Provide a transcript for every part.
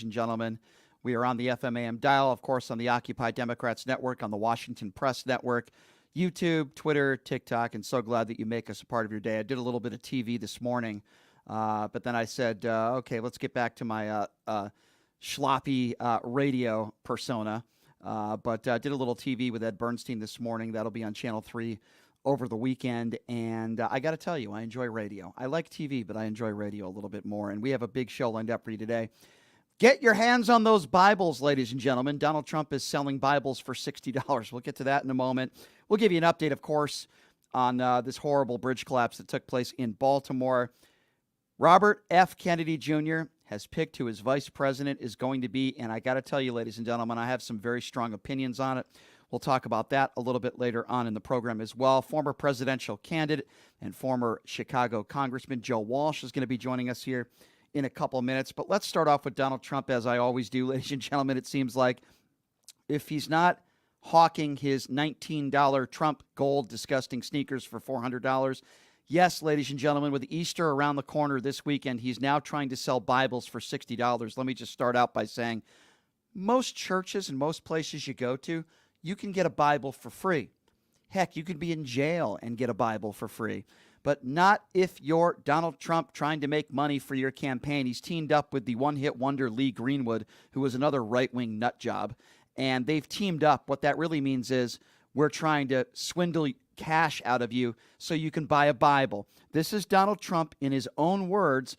and gentlemen. We are on the FMAM dial, of course, on the Occupy Democrats Network, on the Washington Press Network, YouTube, Twitter, TikTok, and so glad that you make us a part of your day. I did a little bit of TV this morning, but then I said, okay, let's get back to my sloppy radio persona. But did a little TV with Ed Bernstein this morning. That'll be on Channel 3 over the weekend. And I got to tell you, I enjoy radio. I like TV, but I enjoy radio a little bit more. And we have a big show lined up for you today. Get your hands on those Bibles, ladies and gentlemen. Donald Trump is selling Bibles for $60. We'll get to that in a moment. We'll give you an update, of course, on this horrible bridge collapse that took place in Baltimore. Robert F. Kennedy Jr. has picked who his vice president is going to be, and I got to tell you, ladies and gentlemen, I have some very strong opinions on it. We'll talk about that a little bit later on in the program as well. Former presidential candidate and former Chicago Congressman Joe Walsh is going to be joining us here in a couple of minutes. But let's start off with Donald Trump, as I always do, ladies and gentlemen. It seems like if he's not hawking his $19 Trump gold disgusting sneakers for $400, yes, ladies and gentlemen, with Easter around the corner this weekend, he's now trying to sell Bibles for $60. Let me just start out by saying most churches and most places you go to, you can get a Bible for free. Heck, you could be in jail and get a Bible for free. But not if you're Donald Trump trying to make money for your campaign. He's teamed up with the one-hit wonder Lee Greenwood, who was another right-wing nut job. And they've teamed up. What that really means is we're trying to swindle cash out of you so you can buy a Bible. This is Donald Trump, in his own words,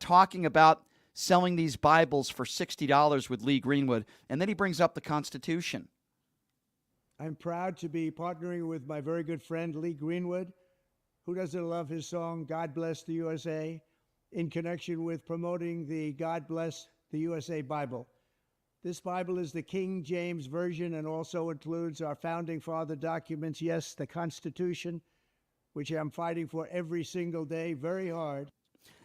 talking about selling these Bibles for $60 with Lee Greenwood. And then he brings up the Constitution. I'm proud to be partnering with my very good friend Lee Greenwood. Who doesn't love his song, God Bless the USA, in connection with promoting the God Bless the USA Bible. This Bible is the King James Version and also includes our founding father documents, yes, the Constitution, which I'm fighting for every single day, very hard.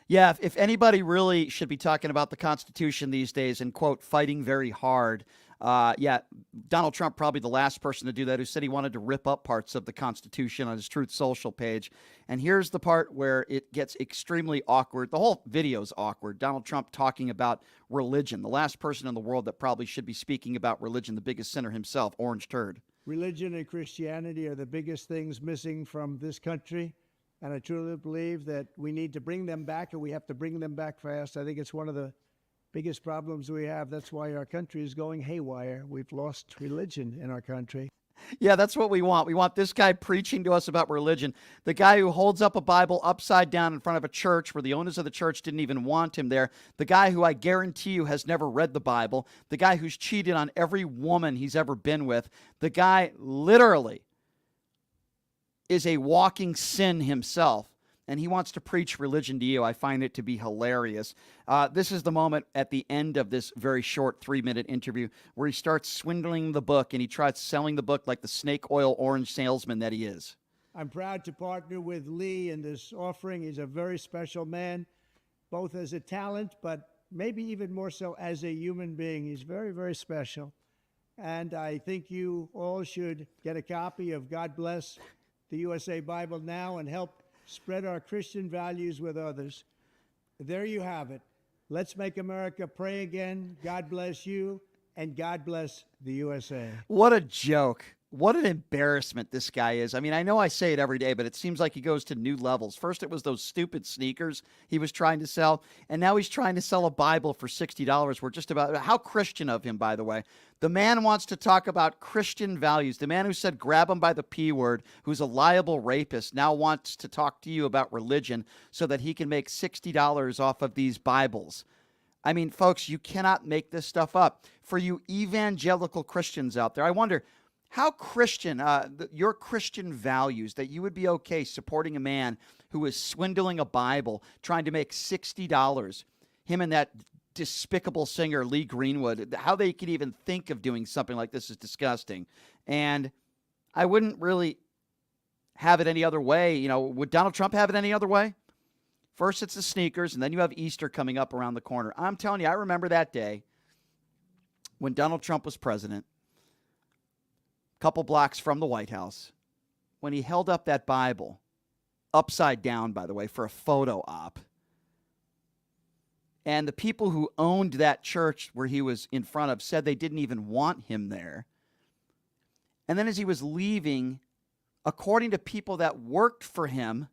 Yeah, if anybody really should be talking about the Constitution these days and, quote, fighting very hard, Donald Trump probably the last person to do that, who said he wanted to rip up parts of the Constitution on his Truth Social page. And here's the part where it gets extremely awkward. The whole video is awkward. Donald Trump talking about religion, the last person in the world that probably should be speaking about religion, the biggest sinner himself, Orange Turd. Religion and Christianity are the biggest things missing from this country. And I truly believe that we need to bring them back, and we have to bring them back fast. I think it's one of the biggest problems we have. That's why our country is going haywire. We've lost religion in our country. Yeah, that's what we want. We want this guy preaching to us about religion. The guy who holds up a Bible upside down in front of a church where the owners of the church didn't even want him there. The guy who I guarantee you has never read the Bible. The guy who's cheated on every woman he's ever been with. The guy literally is a walking sin himself, and he wants to preach religion to you. I find it to be hilarious. This is the moment at the end of this very short 3-minute interview where he starts swindling the book, and he tries selling the book like the snake oil orange salesman that he is. I'm proud to partner with Lee in this offering. He's a very special man, both as a talent, but maybe even more so as a human being. He's very, very special. And I think you all should get a copy of God Bless the USA Bible now and help spread our Christian values with others. There you have it. Let's make America pray again. God bless you, and God bless the USA. What a joke. What an embarrassment this guy is. I mean, I know I say it every day, but it seems like he goes to new levels. First, it was those stupid sneakers he was trying to sell, and now he's trying to sell a Bible for $60. We're just about, how Christian of him, by the way. The man wants to talk about Christian values. The man who said grab him by the P word, who's a liable rapist, now wants to talk to you about religion so that he can make $60 off of these Bibles. I mean, folks, you cannot make this stuff up. For you evangelical Christians out there, I wonder, how Christian, your Christian values, that you would be okay supporting a man who is swindling a Bible, trying to make $60, him and that despicable singer Lee Greenwood, how they could even think of doing something like this is disgusting. And I wouldn't really have it any other way. You know, would Donald Trump have it any other way? First, it's the sneakers, and then you have Easter coming up around the corner. I'm telling you, I remember that day when Donald Trump was president, couple blocks from the White House, when he held up that Bible, upside down, by the way, for a photo op. And the people who owned that church where he was in front of said they didn't even want him there. And then as he was leaving, according to people that worked for him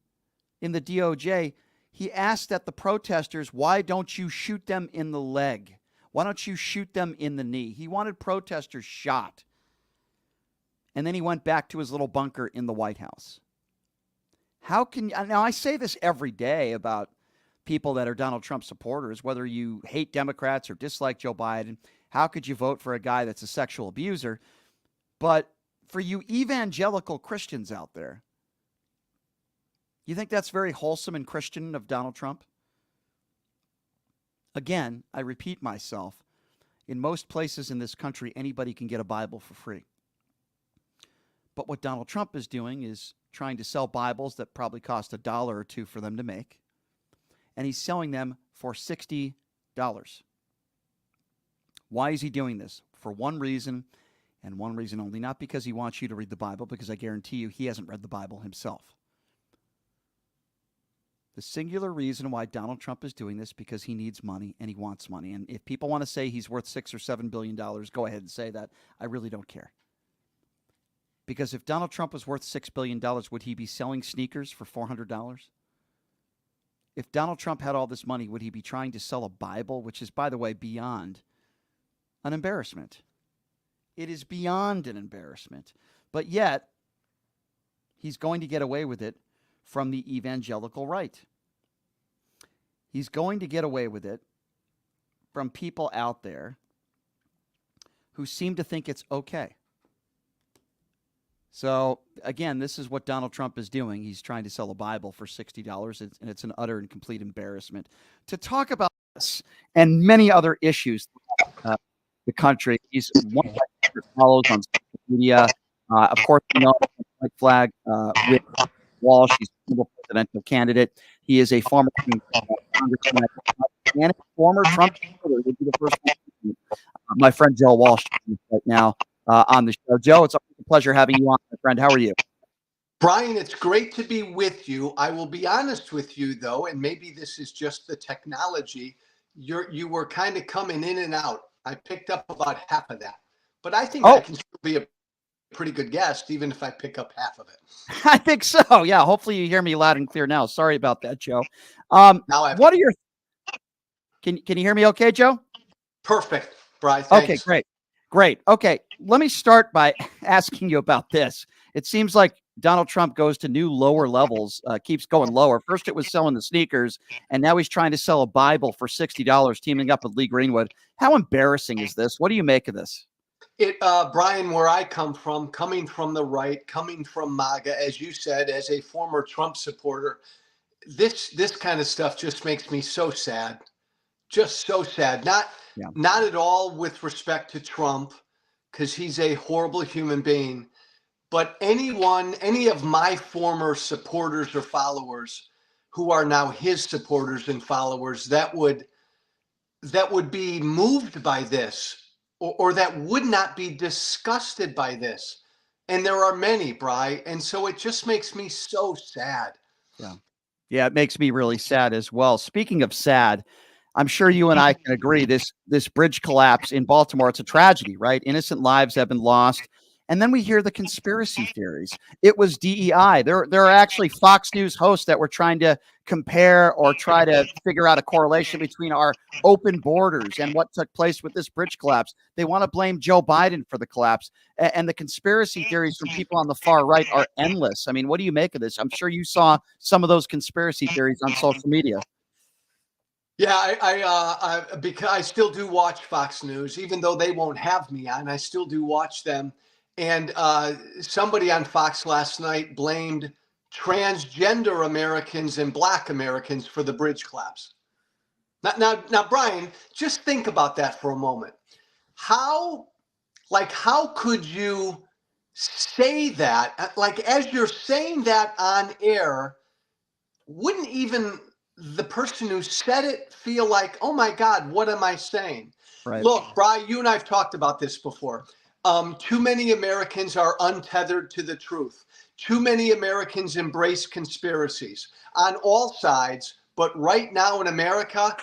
in the DOJ, he asked at the protesters, why don't you shoot them in the leg? Why don't you shoot them in the knee? He wanted protesters shot. And then he went back to his little bunker in the White House. How can now I say this every day about people that are Donald Trump supporters, whether you hate Democrats or dislike Joe Biden, how could you vote for a guy that's a sexual abuser? But for you evangelical Christians out there, you think that's very wholesome and Christian of Donald Trump? Again, I repeat myself. In most places in this country, anybody can get a Bible for free. But what Donald Trump is doing is trying to sell Bibles that probably cost $1 or $2 for them to make. And he's selling them for $60. Why is he doing this? For one reason, and one reason only, not because he wants you to read the Bible, because I guarantee you he hasn't read the Bible himself. The singular reason why Donald Trump is doing this, because he needs money and he wants money. And if people want to say he's worth $6 or $7 billion, go ahead and say that. I really don't care. Because if Donald Trump was worth $6 billion, would he be selling sneakers for $400? If Donald Trump had all this money, would he be trying to sell a Bible, which is, by the way, beyond an embarrassment? It is beyond an embarrassment. But yet, he's going to get away with it from the evangelical right. He's going to get away with it from people out there who seem to think it's okay. So, again, this is what Donald Trump is doing. He's trying to sell a Bible for $60, and it's an utter and complete embarrassment. To talk about this and many other issues the country, he's one of my favorite follows on social media. Of course, you know, white flag with Walsh. He's a presidential candidate. He is a former congressman and a former Trump supporter. He'll be the first one. My friend Joe Walsh right now on the show. Joe, it's a pleasure having you on, my friend. How are you? Brian, it's great to be with you. I will be honest with you, though, and maybe this is just the technology. You were kind of coming in and out. I picked up about half of that, but I think I can still be a pretty good guest, even if I pick up half of it. I think so. Yeah. Hopefully you hear me loud and clear now. Sorry about that, Joe. What are your? Can you hear me? Okay, Joe. Perfect, Brian. Thanks. Okay, great. Okay, let me start by asking you about this. It seems like Donald Trump goes to new lower levels, keeps going lower. First it was selling the sneakers, and now he's trying to sell a Bible for $60, teaming up with Lee Greenwood. How embarrassing is this? What do you make of this? Brian, where I come from, coming from the right, coming from MAGA, as you said, as a former Trump supporter, this kind of stuff just makes me so sad. Just so sad. Not at all with respect to Trump, because he's a horrible human being. But any of my former supporters or followers who are now his supporters and followers that would be moved by this, or that would not be disgusted by this. And there are many, Bri. And so it just makes me so sad. Yeah, it makes me really sad as well. Speaking of sad, I'm sure you and I can agree this bridge collapse in Baltimore, it's a tragedy, right? Innocent lives have been lost. And then we hear the conspiracy theories. It was DEI. There are actually Fox News hosts that were trying to compare or try to figure out a correlation between our open borders and what took place with this bridge collapse. They want to blame Joe Biden for the collapse. And the conspiracy theories from people on the far right are endless. I mean, what do you make of this? I'm sure you saw some of those conspiracy theories on social media. Yeah, because I still do watch Fox News, even though they won't have me on. I still do watch them. And somebody on Fox last night blamed transgender Americans and Black Americans for the bridge collapse. Now, Brian, just think about that for a moment. How could you say that? Like, as you're saying that on air, wouldn't even the person who said it feel like, oh my God, what am I saying? Right. Look, Brian, you and I have talked about this before. Too many Americans are untethered to the truth. Too many Americans embrace conspiracies on all sides. But right now in America,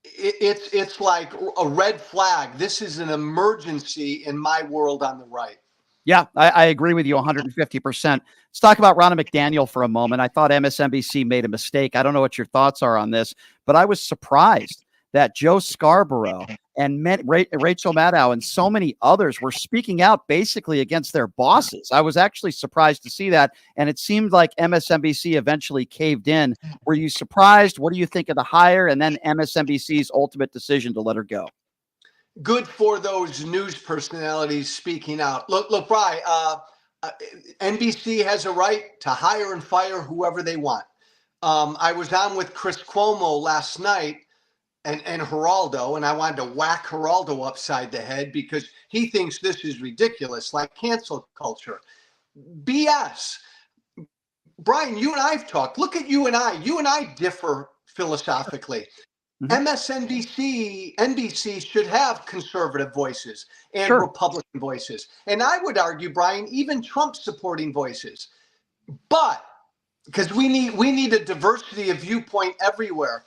It's like a red flag. This is an emergency in my world on the right. Yeah, I agree with you 150%. Let's talk about Ronna McDaniel for a moment. I thought MSNBC made a mistake. I don't know what your thoughts are on this, but I was surprised that Joe Scarborough and Rachel Maddow and so many others were speaking out basically against their bosses. I was actually surprised to see that, and it seemed like MSNBC eventually caved in. Were you surprised? What do you think of the hire and then MSNBC's ultimate decision to let her go? Good for those news personalities speaking out. Look, Brian, NBC has a right to hire and fire whoever they want. I was on with Chris Cuomo last night and Geraldo, and I wanted to whack Geraldo upside the head because he thinks this is ridiculous, like cancel culture. BS. Brian, you and I have talked. Look at you and I. You and I differ philosophically. MSNBC, NBC should have conservative voices and Republican voices. And I would argue, Brian, even Trump supporting voices. But because we need a diversity of viewpoint everywhere.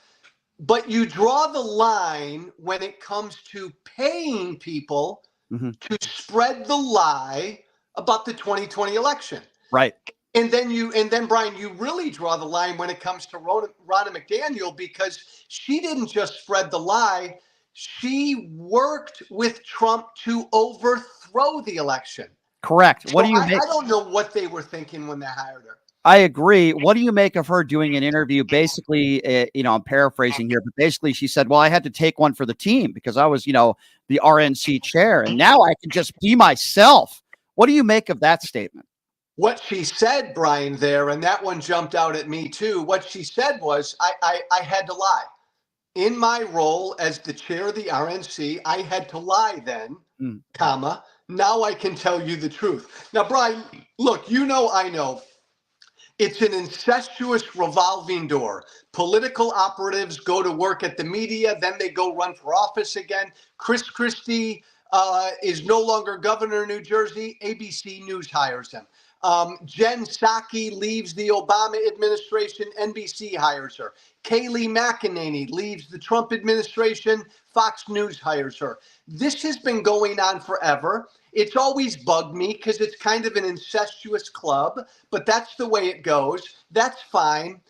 But you draw the line when it comes to paying people to spread the lie about the 2020 election. Right. And then Brian, you really draw the line when it comes to Ronna McDaniel, because she didn't just spread the lie. She worked with Trump to overthrow the election. Correct. So I don't know what they were thinking when they hired her. I agree. What do you make of her doing an interview? Basically, I'm paraphrasing here, but basically she said, well, I had to take one for the team because I was, the RNC chair, and now I can just be myself. What do you make of that statement? What she said, Brian, there, and that one jumped out at me too. What she said was, I had to lie. In my role as the chair of the RNC, I had to lie then, comma. Now I can tell you the truth. Now, Brian, look, I know. It's an incestuous revolving door. Political operatives go to work at the media, then they go run for office again. Chris Christie is no longer governor of New Jersey. ABC News hires him. Jen Psaki leaves the Obama administration. NBC hires her. Kayleigh McEnany leaves the Trump administration. Fox News hires her. This has been going on forever. It's always bugged me because it's kind of an incestuous club, but that's the way it goes. That's fine.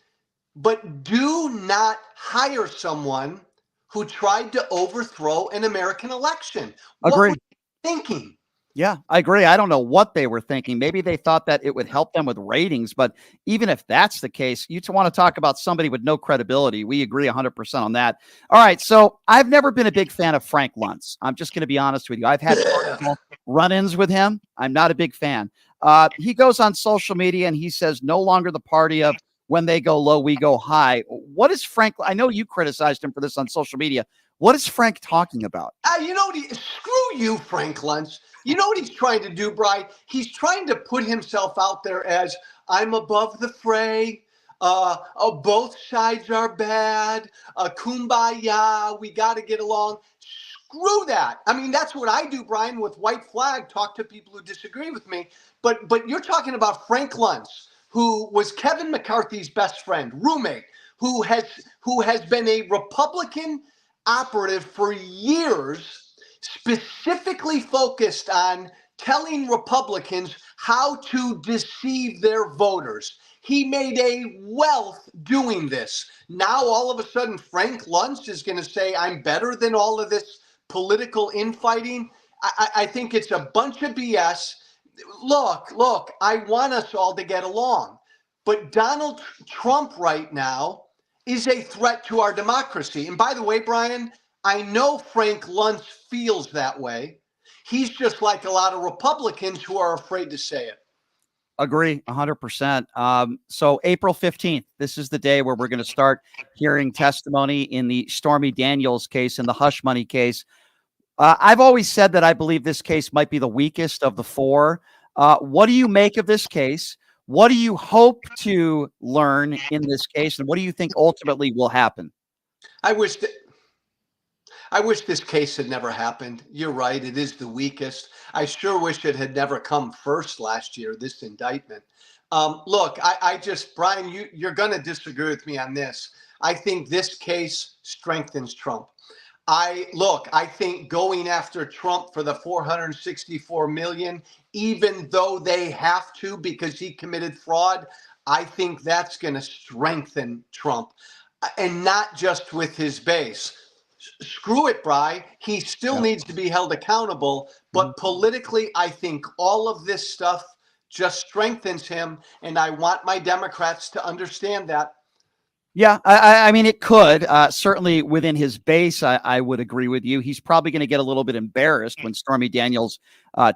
But do not hire someone who tried to overthrow an American election. What were you thinking? Yeah, I agree. I don't know what they were thinking. Maybe they thought that it would help them with ratings, but even if that's the case, you want to talk about somebody with no credibility. We agree 100% on that. All right, so I've never been a big fan of Frank Luntz. I'm just going to be honest with you. I've had run-ins with him. I'm not a big fan. He goes on social media and he says, no longer the party of when they go low, we go high. What is Frank? I know you criticized him for this on social media. What is Frank talking about? Screw you, Frank Luntz. You know what he's trying to do, Brian? He's trying to put himself out there as, I'm above the fray. Both sides are bad. Kumbaya. We got to get along. Screw that. I mean, that's what I do, Brian, with White Flag. Talk to people who disagree with me. But you're talking about Frank Luntz, who was Kevin McCarthy's best friend, roommate, who has been a Republican operative for years, specifically focused on telling Republicans how to deceive their voters. He made a wealth doing this. Now, all of a sudden, Frank Luntz is going to say, I'm better than all of this political infighting. I think it's a bunch of BS. Look, I want us all to get along. But Donald Trump right now is a threat to our democracy. And by the way, Brian, I know Frank Luntz feels that way. He's just like a lot of Republicans who are afraid to say it. Agree 100%. So April 15th, this is the day where we're going to start hearing testimony in the Stormy Daniels case and the hush money case. I've always said that I believe this case might be the weakest of the four. What do you make of this case? What do you hope to learn in this case? And what do you think ultimately will happen? I wish this case had never happened. You're right. It is the weakest. I sure wish it had never come first last year, this indictment. Look, Brian, you're going to disagree with me on this. I think this case strengthens Trump. I think going after Trump for the 464 million, even though they have to because he committed fraud, I think that's going to strengthen Trump, and not just with his base. Screw it, Bry. He still Yeah. needs to be held accountable, Mhm. but politically, I think all of this stuff just strengthens him, and I want my Democrats to understand that. Yeah, I mean, it could certainly within his base. I would agree with you. He's probably going to get a little bit embarrassed when Stormy Daniels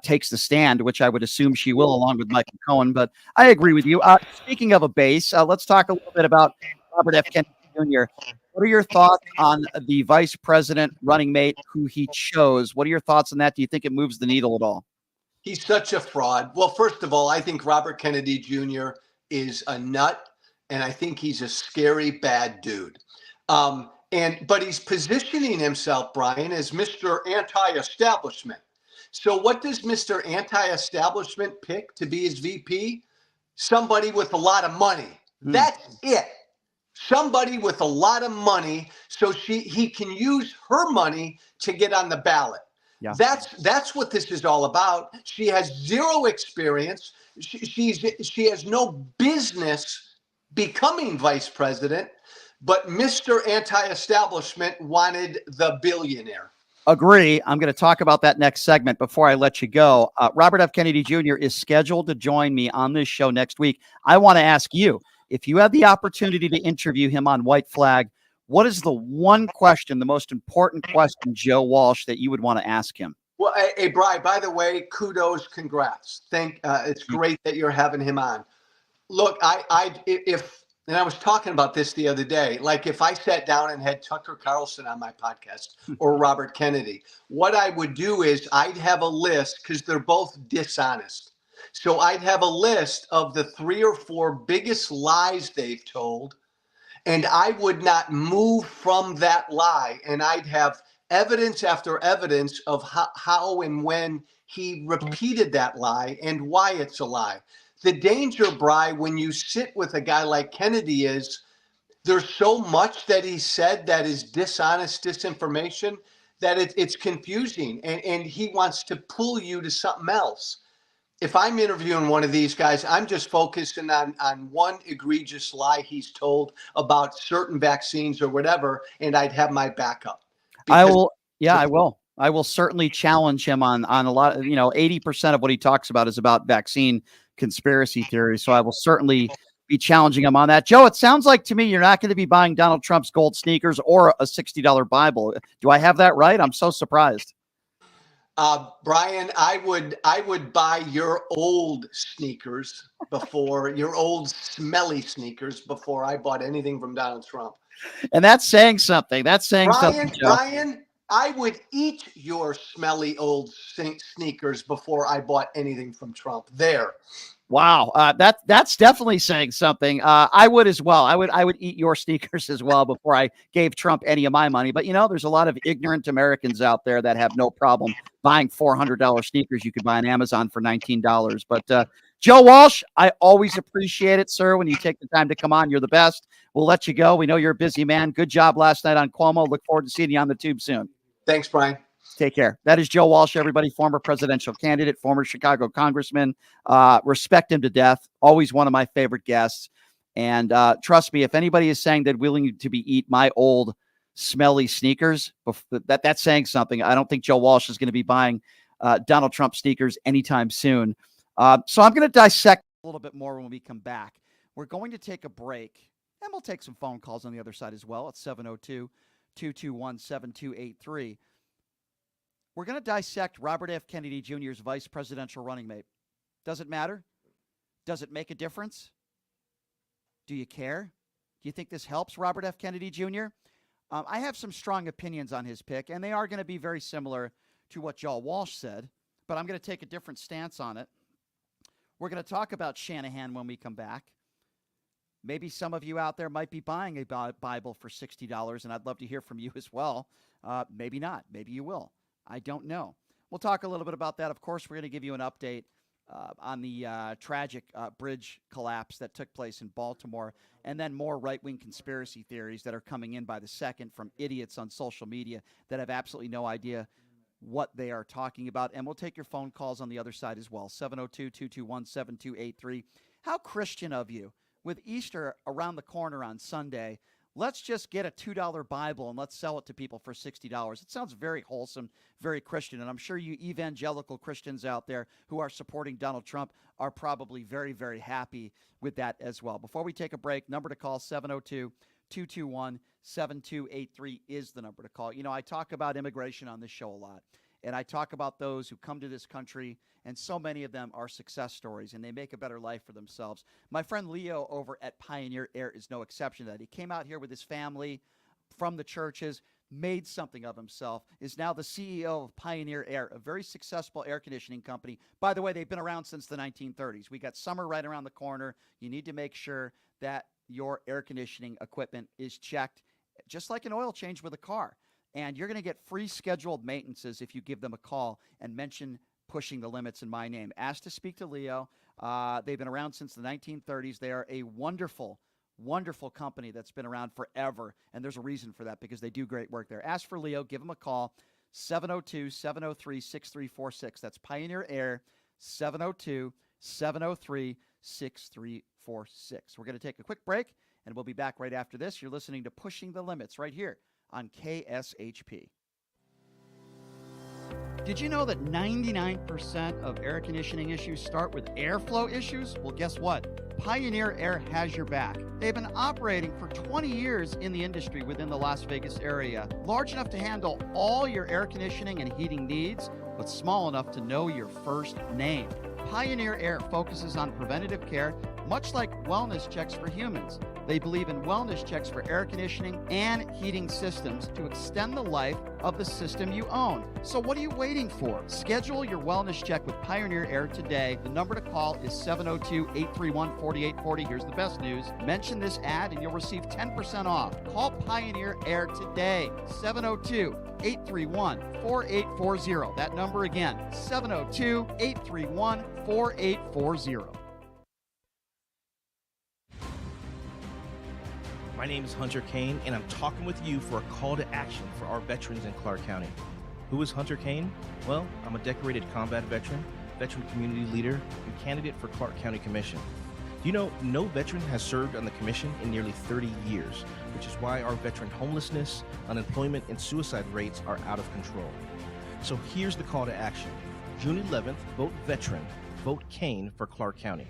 takes the stand, which I would assume she will, along with Michael Cohen. But I agree with you. Speaking of a base, let's talk a little bit about Robert F. Kennedy Jr. What are your thoughts on the vice president running mate who he chose? What are your thoughts on that? Do you think it moves the needle at all? He's such a fraud. Well, first of all, I think Robert Kennedy Jr. is a nut, and I think he's a scary bad dude. But he's positioning himself, Brian, as Mr. Anti-Establishment. So what does Mr. Anti-Establishment pick to be his VP? Somebody with a lot of money. Hmm. That's it. Somebody with a lot of money, so he can use her money to get on the ballot. Yeah. That's what this is all about. She has zero experience. She has no business becoming vice president, but Mr. Anti-Establishment wanted the billionaire. Agree. I'm going to talk about that next segment. Before I let you go, Robert F. Kennedy Jr. is scheduled to join me on this show next week. I want to ask you, if you had the opportunity to interview him on White Flag, what is the one question, the most important question, Joe Walsh, that you would want to ask him? Well, hey, Bri, by the way, kudos, congrats. It's great that you're having him on. Look, if and I was talking about this the other day, like if I sat down and had Tucker Carlson on my podcast or Robert Kennedy, what I would do is I'd have a list because they're both dishonest. So I'd have a list of the 3 or 4 biggest lies they've told, and I would not move from that lie. And I'd have evidence after evidence of how and when he repeated that lie and why it's a lie. The danger, Bry, when you sit with a guy like Kennedy is there's so much that he said that is dishonest disinformation that it's confusing. And he wants to pull you to something else. If I'm interviewing one of these guys, I'm just focusing on one egregious lie he's told about certain vaccines or whatever, and I'd have my backup. I Because will. Yeah, I will. I will certainly challenge him on a lot of, 80% of what he talks about is about vaccine conspiracy theories. So I will certainly be challenging him on that. Joe, it sounds like to me you're not going to be buying Donald Trump's gold sneakers or a $60 Bible. Do I have that right? I'm so surprised. Brian, I would buy your old sneakers before your old smelly sneakers before I bought anything from Donald Trump. And that's saying something. That's saying something, Joe. Brian, I would eat your smelly old sneakers before I bought anything from Trump. There. Wow, that's definitely saying something. I would as well. I would eat your sneakers as well before I gave Trump any of my money. But there's a lot of ignorant Americans out there that have no problem buying $400 sneakers you could buy on Amazon for $19. But Joe Walsh, I always appreciate it, sir. When you take the time to come on, you're the best. We'll let you go. We know you're a busy man. Good job last night on Cuomo. Look forward to seeing you on the tube soon. Thanks, Brian. Take care. That is Joe Walsh, everybody, former presidential candidate, former Chicago congressman. Respect him to death. Always one of my favorite guests. And trust me, if anybody is saying they're willing to be eat my old smelly sneakers, that's saying something. I don't think Joe Walsh is going to be buying Donald Trump sneakers anytime soon. So I'm going to dissect a little bit more when we come back. We're going to take a break, and we'll take some phone calls on the other side as well at 702-221-7283. We're going to dissect Robert F. Kennedy Jr.'s vice presidential running mate. Does it matter? Does it make a difference? Do you care? Do you think this helps Robert F. Kennedy Jr.? I have some strong opinions on his pick, and they are going to be very similar to what Joe Walsh said, but I'm going to take a different stance on it. We're going to talk about Shanahan when we come back. Maybe some of you out there might be buying a Bible for $60, and I'd love to hear from you as well. Maybe not. Maybe you will. I don't know. We'll talk a little bit about that. Of course, we're going to give you an update on the tragic bridge collapse that took place in Baltimore, and then more right-wing conspiracy theories that are coming in by the second from idiots on social media that have absolutely no idea what they are talking about. And we'll take your phone calls on the other side as well, 702-221-7283. How Christian of you, with Easter around the corner on Sunday, let's just get a $2 Bible and let's sell it to people for $60. It sounds very wholesome, very Christian, and I'm sure you evangelical Christians out there who are supporting Donald Trump are probably very, very happy with that as well. Before we take a break, number to call, 702-221-7283 is the number to call. You know, I talk about immigration on this show a lot, and I talk about those who come to this country, and so many of them are success stories, and they make a better life for themselves. My friend Leo over at Pioneer Air is no exception to that. He came out here with his family from the churches, made something of himself, is now the CEO of Pioneer Air, a very successful air conditioning company. By the way, they've been around since the 1930s. We got summer right around the corner. You need to make sure that your air conditioning equipment is checked, just like an oil change with a car. And you're going to get free scheduled maintenances if you give them a call and mention Pushing the Limits in my name. Ask to speak to Leo. They've been around since the 1930s. They are a wonderful, wonderful company that's been around forever. And there's a reason for that, because they do great work there. Ask for Leo. Give him a call, 702-703-6346. That's Pioneer Air, 702-703-6346. We're going to take a quick break, and we'll be back right after this. You're listening to Pushing the Limits right here on KSHP. Did you know that 99% of air conditioning issues start with airflow issues? Well, guess what? Pioneer Air has your back. They've been operating for 20 years in the industry within the Las Vegas area, large enough to handle all your air conditioning and heating needs, but small enough to know your first name. Pioneer Air focuses on preventative care, much like wellness checks for humans. They believe in wellness checks for air conditioning and heating systems to extend the life of the system you own. So what are you waiting for? Schedule your wellness check with Pioneer Air today. The number to call is 702-831-4840. Here's the best news. Mention this ad and you'll receive 10% off. Call Pioneer Air today. 702-831-4840. That number again, 702-831-4840. My name is Hunter Kane, and I'm talking with you for a call to action for our veterans in Clark County. Who is Hunter Kane? Well, I'm a decorated combat veteran, veteran community leader, and candidate for Clark County Commission. Do you know no veteran has served on the commission in nearly 30 years, which is why our veteran homelessness, unemployment, and suicide rates are out of control. So here's the call to action. June 11th, vote veteran, vote Kane for Clark County.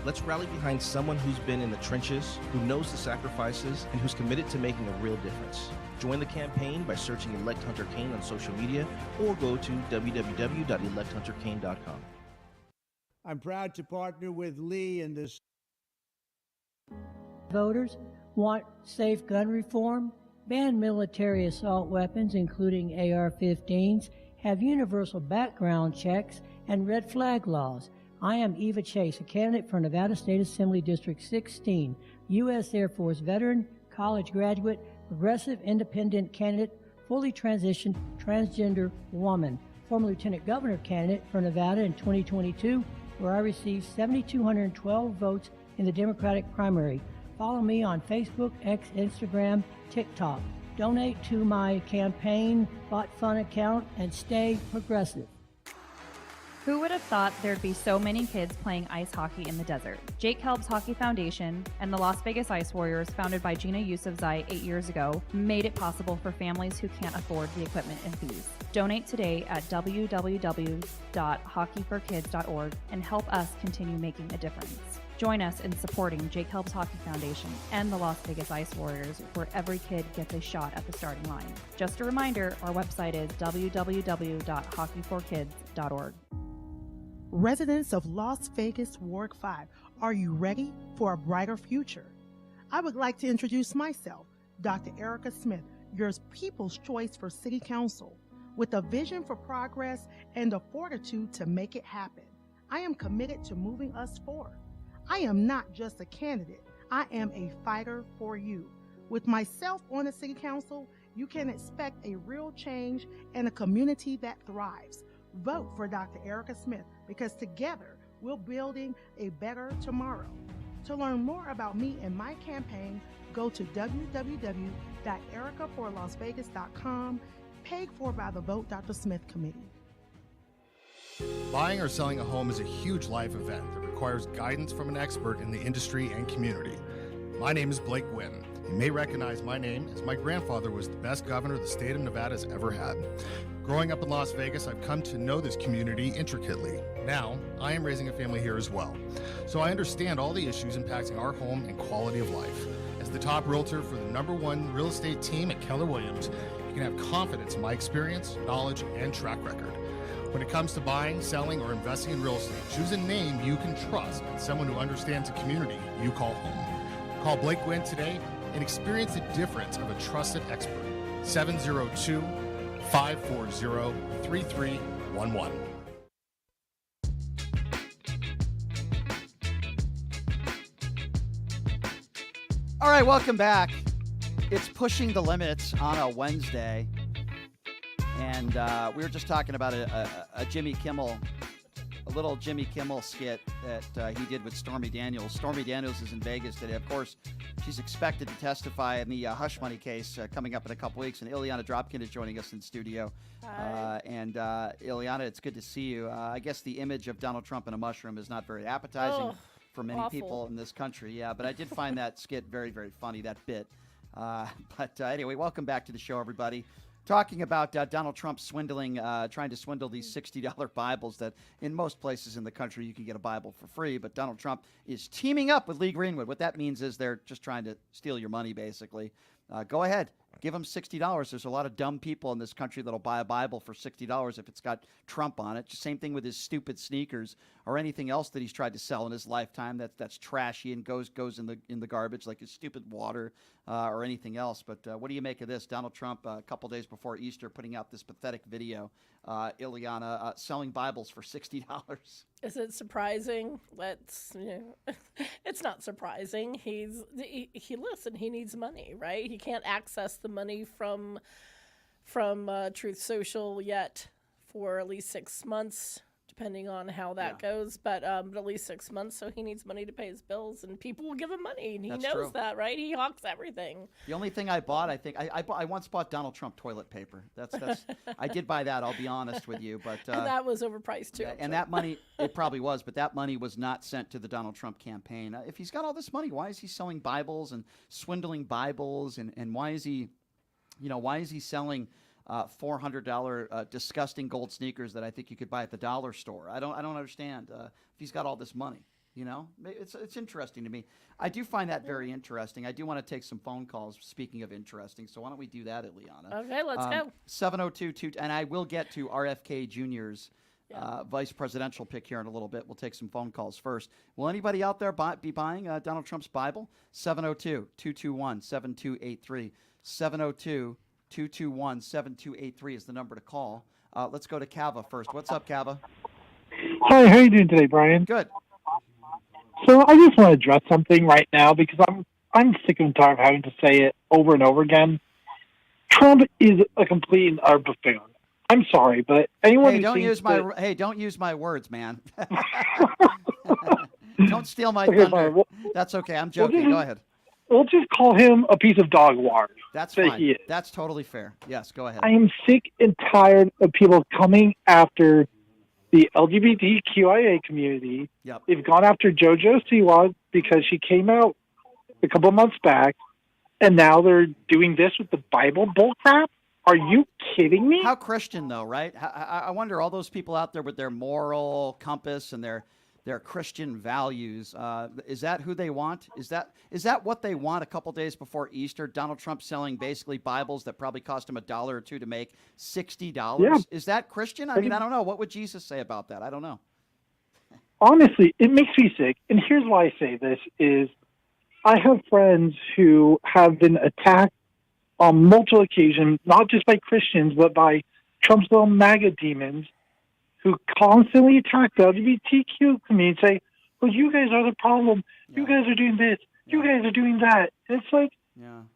Let's rally behind someone who's been in the trenches, who knows the sacrifices, and who's committed to making a real difference. Join the campaign by searching Elect Hunter Kane on social media or go to www.electhunterkane.com. I'm proud to partner with Lee in this. Voters want safe gun reform, ban military assault weapons, including AR-15s, have universal background checks, and red flag laws. I am Eva Chase, a candidate for Nevada State Assembly District 16, U.S. Air Force veteran, college graduate, progressive independent candidate, fully transitioned transgender woman, former lieutenant governor candidate for Nevada in 2022, where I received 7,212 votes in the Democratic primary. Follow me on Facebook, X, Instagram, TikTok. Donate to my campaign bot fun account and stay progressive. Who would have thought there'd be so many kids playing ice hockey in the desert? Jake Helb's Hockey Foundation and the Las Vegas Ice Warriors, founded by Gina Yusufzai 8 years ago, made it possible for families who can't afford the equipment and fees. Donate today at www.hockeyforkids.org and help us continue making a difference. Join us in supporting Jake Helb's Hockey Foundation and the Las Vegas Ice Warriors, where every kid gets a shot at the starting line. Just a reminder, our website is www.hockeyforkids.org. Residents of Las Vegas Ward 5, are you ready for a brighter future? I would like to introduce myself, Dr. Erica Smith, your People's Choice for City Council, with a vision for progress and the fortitude to make it happen. I am committed to moving us forward. I am not just a candidate, I am a fighter for you. With myself on the City Council, you can expect a real change and a community that thrives. Vote for Dr. Erica Smith, because together We're building a better tomorrow. To learn more about me and my campaign, go to www.ericaforlasvegas.com, paid for by the Vote Dr. Smith Committee. Buying or selling a home is a huge life event that requires guidance from an expert in the industry and community. My name is Blake Wynn. You may recognize my name as my grandfather was the best governor the state of Nevada has ever had. Growing up in Las Vegas, I've come to know this community intricately. Now, I am raising a family here as well. So I understand all the issues impacting our home and quality of life. As the top realtor for the #1 real estate team at Keller Williams, you can have confidence in my experience, knowledge, and track record. When it comes to buying, selling, or investing in real estate, choose a name you can trust and someone who understands the community you call home. Call Blake Wynn today and experience the difference of a trusted expert. 702-540-3311. All right, welcome back. It's Pushing the Limits on a Wednesday. And we were just talking about a Jimmy Kimmel, a little Jimmy Kimmel skit that he did with Stormy Daniels. Stormy Daniels is in Vegas today. Of course, she's expected to testify in the hush money case coming up in a couple weeks. And Ileana Dropkin is joining us in studio. Ileana, it's good to see you. I guess the image of Donald Trump and a mushroom is not very appetizing for many people in this country. Yeah, but I did find that skit very, very funny, that bit. Anyway, welcome back to the show, everybody. Talking about Donald Trump swindling, trying to swindle these $60 Bibles that in most places in the country you can get a Bible for free. But Donald Trump is teaming up with Lee Greenwood. What that means is they're just trying to steal your money, basically. Go ahead. Give them $60. There's a lot of dumb people in this country that'll buy a Bible for $60 if it's got Trump on it. Same thing with his stupid sneakers or anything else that he's tried to sell in his lifetime that's trashy and goes in the garbage, like his stupid water or anything else. But what do you make of this? Donald Trump, a couple days before Easter, putting out this pathetic video, Ileana, selling Bibles for $60. Is it surprising? It's not surprising. He needs money, right? He can't access the money from Truth Social yet for at least 6 months, depending on how that goes. But at least 6 months, so he needs money to pay his bills, and people will give him money, and he knows that, right? He hawks everything. The only thing I bought, I once bought Donald Trump toilet paper. That's I did buy that. I'll be honest with you, but and that was overpriced too. And that money, it probably was, but that money was not sent to the Donald Trump campaign. If he's got all this money, why is he selling Bibles and swindling Bibles, and why is he selling $400 disgusting gold sneakers that I think you could buy at the dollar store? I don't understand. If he's got all this money, it's interesting to me. I do find that very interesting. I do want to take some phone calls. Speaking of interesting, so why don't we do that, Ileana? Okay, let's go. 702, and I will get to RFK Jr.'s vice presidential pick here in a little bit. We'll take some phone calls first. Will anybody out there be buying Donald Trump's Bible? 702-221-7283. 702-221-7283 is the number to call. Let's go to Kava first. What's up, Kava? Hi, how are you doing today, Brian? Good. So I just want to address something right now because I'm sick and tired of having to say it over and over again. Trump is a complete and utter buffoon. I'm sorry, but anyone who don't use my words, man. Don't steal my thunder. That's okay. I'm joking. Go ahead. We'll just call him a piece of dog water. That's fine. That's totally fair. Yes, go ahead. I am sick and tired of people coming after the LGBTQIA community. Yep. They've gone after JoJo Siwa because she came out a couple months back, and now they're doing this with the Bible bullcrap. Are you kidding me? How Christian, though, right? I wonder, all those people out there with their moral compass and their Christian values, is that who they want? Is that what they want a couple days before Easter? Donald Trump selling basically Bibles that probably cost him $1 or $2 to make $60. Yeah. Is that Christian? I mean, I don't know. What would Jesus say about that? I don't know. Honestly, it makes me sick. And here's why I say this is I have friends who have been attacked on multiple occasions, not just by Christians, but by Trump's little MAGA demons who constantly attack the LGBTQ community and say, well, you guys are the problem. You guys are doing this. You guys are doing that. And it's like,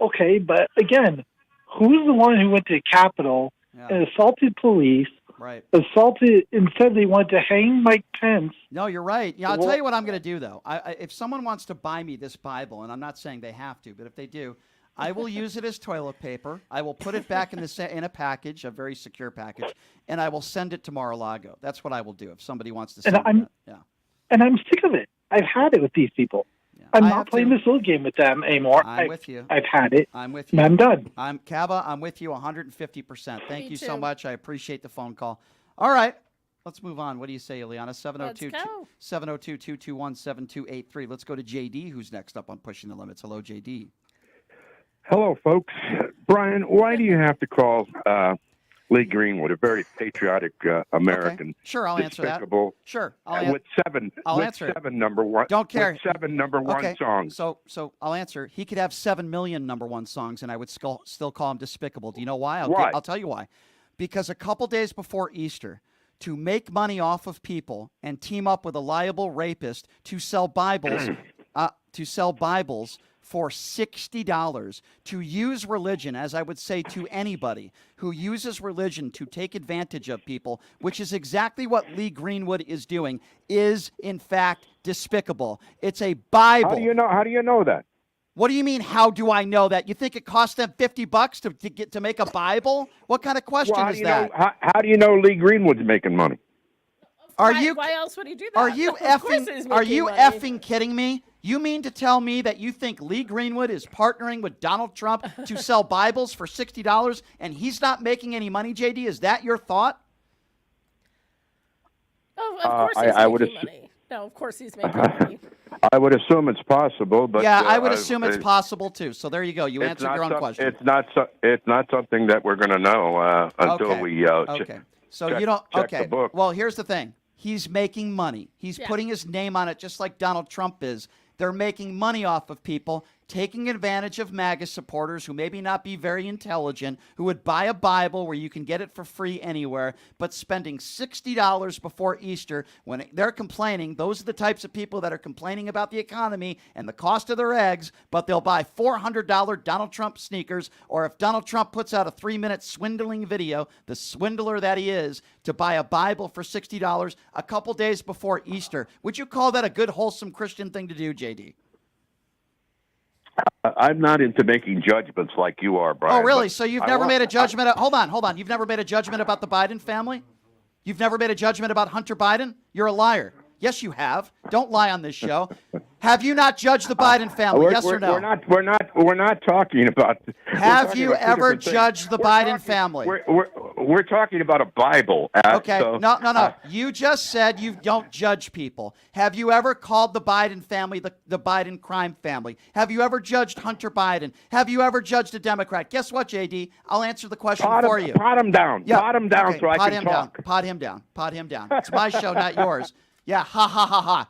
okay, but again, who's the one who went to the Capitol and assaulted police, Right. assaulted and said they wanted to hang Mike Pence. No, you're right. Yeah, I'll tell you what I'm going to do, though. If someone wants to buy me this Bible, and I'm not saying they have to, but if they do, I will use it as toilet paper. I will put it back in a package, a very secure package, and I will send it to Mar-a-Lago. That's what I will do if somebody wants to send me that. Yeah. And I'm sick of it. I've had it with these people. Yeah. I'm not playing this little game with them anymore. I'm with you. I've had it. I'm with you. And I'm done. Kava, I'm with you 150%. Thank Me you too. so much. I appreciate the phone call. All right. Let's move on. What do you say, Ileana? Let's go. 702-221-7283. Let's go to JD, who's next up on Pushing the Limits. Hello, JD. Hello, folks. Brian, why do you have to call Lee Greenwood a very patriotic American? Okay. Sure, I'll answer that. Despicable, Sure, I'll with seven number one. Don't care. With 7 number one songs. So I'll answer. He could have 7 million number one songs, and I would still call him despicable. Do you know why? Why? I'll tell you why. Because a couple days before Easter, to make money off of people and team up with a liable rapist to sell Bibles, for $60, to use religion, as I would say to anybody who uses religion to take advantage of people, which is exactly what Lee Greenwood is doing, is in fact despicable. It's a Bible. How do you know that? What do you mean, how do I know that? You think it cost them $50 to make a Bible? What kind of question is that? How do you know Lee Greenwood's making money? Why else would he do that? Are you money. effing kidding me? You mean to tell me that you think Lee Greenwood is partnering with Donald Trump to sell Bibles for $60 and he's not making any money, JD? Is that your thought? Oh, of course he's making money. No, of course he's making money. I would assume it's possible, but yeah, I would assume it's possible too. So there you go. You answered your own question. It's not something that we're going to know until we okay. So check, you don't. check Okay. the book. Well, here's the thing. He's making money. He's putting his name on it, just like Donald Trump is. They're making money off of people, taking advantage of MAGA supporters who maybe not be very intelligent, who would buy a Bible where you can get it for free anywhere, but spending $60 before Easter when they're complaining. Those are the types of people that are complaining about the economy and the cost of their eggs, but they'll buy $400 Donald Trump sneakers, or if Donald Trump puts out a 3-minute swindling video, the swindler that he is, to buy a Bible for $60 a couple days before Easter. Would you call that a good, wholesome Christian thing to do, JD? I'm not into making judgments like you are, Brian. Oh, really? So you've never made a judgment? Hold on. You've never made a judgment about the Biden family? You've never made a judgment about Hunter Biden? You're a liar. Yes, you have. Don't lie on this show. Have you not judged the Biden family? Yes or no? We're not talking about. Have you ever judged the Biden family? We're talking about a Bible. Okay. No. You just said you don't judge people. Have you ever called the Biden family the Biden crime family? Have you ever judged Hunter Biden? Have you ever judged a Democrat? Guess what, JD? I'll answer the question for you. Pot him down. Yeah. Pot him down okay. so I can talk. Pot him down. It's my show, not yours. Yeah, ha, ha, ha, ha.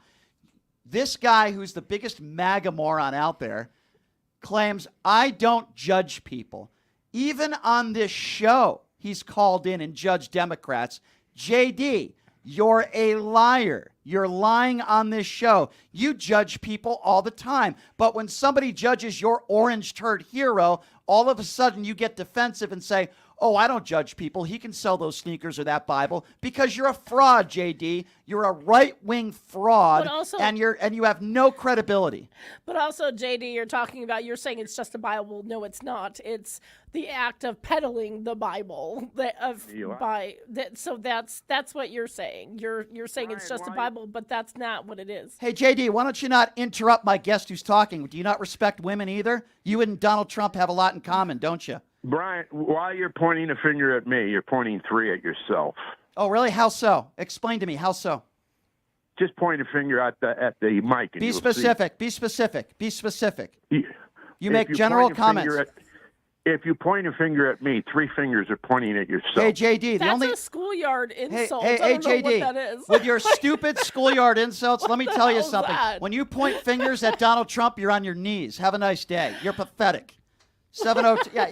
This guy, who's the biggest MAGA moron out there, claims, I don't judge people. Even on this show, he's called in and judged Democrats. JD, you're a liar. You're lying on this show. You judge people all the time. But when somebody judges your orange turd hero, all of a sudden you get defensive and say, oh, I don't judge people. He can sell those sneakers or that Bible, because you're a fraud, JD. You're a right-wing fraud, and you have no credibility. But also, JD, you're saying it's just a Bible. No, it's not. It's the act of peddling the Bible. So that's what you're saying. You're saying it's just a Bible, but that's not what it is. Hey, JD, why don't you not interrupt my guest who's talking? Do you not respect women either? You and Donald Trump have a lot in common, don't you? Brian, while you're pointing a finger at me, you're pointing 3 at yourself. Oh, really? How so? Explain to me. How so? Just point a finger at the mic. And Be specific. Be specific. You make general comments. If you point a finger at me, 3 fingers are pointing at yourself. Hey, JD, that's a schoolyard insult. Hey, I don't know JD, what that is. with your stupid schoolyard insults, let me tell you something. That? When you point fingers at Donald Trump, you're on your knees. Have a nice day. You're pathetic. 702. Yeah,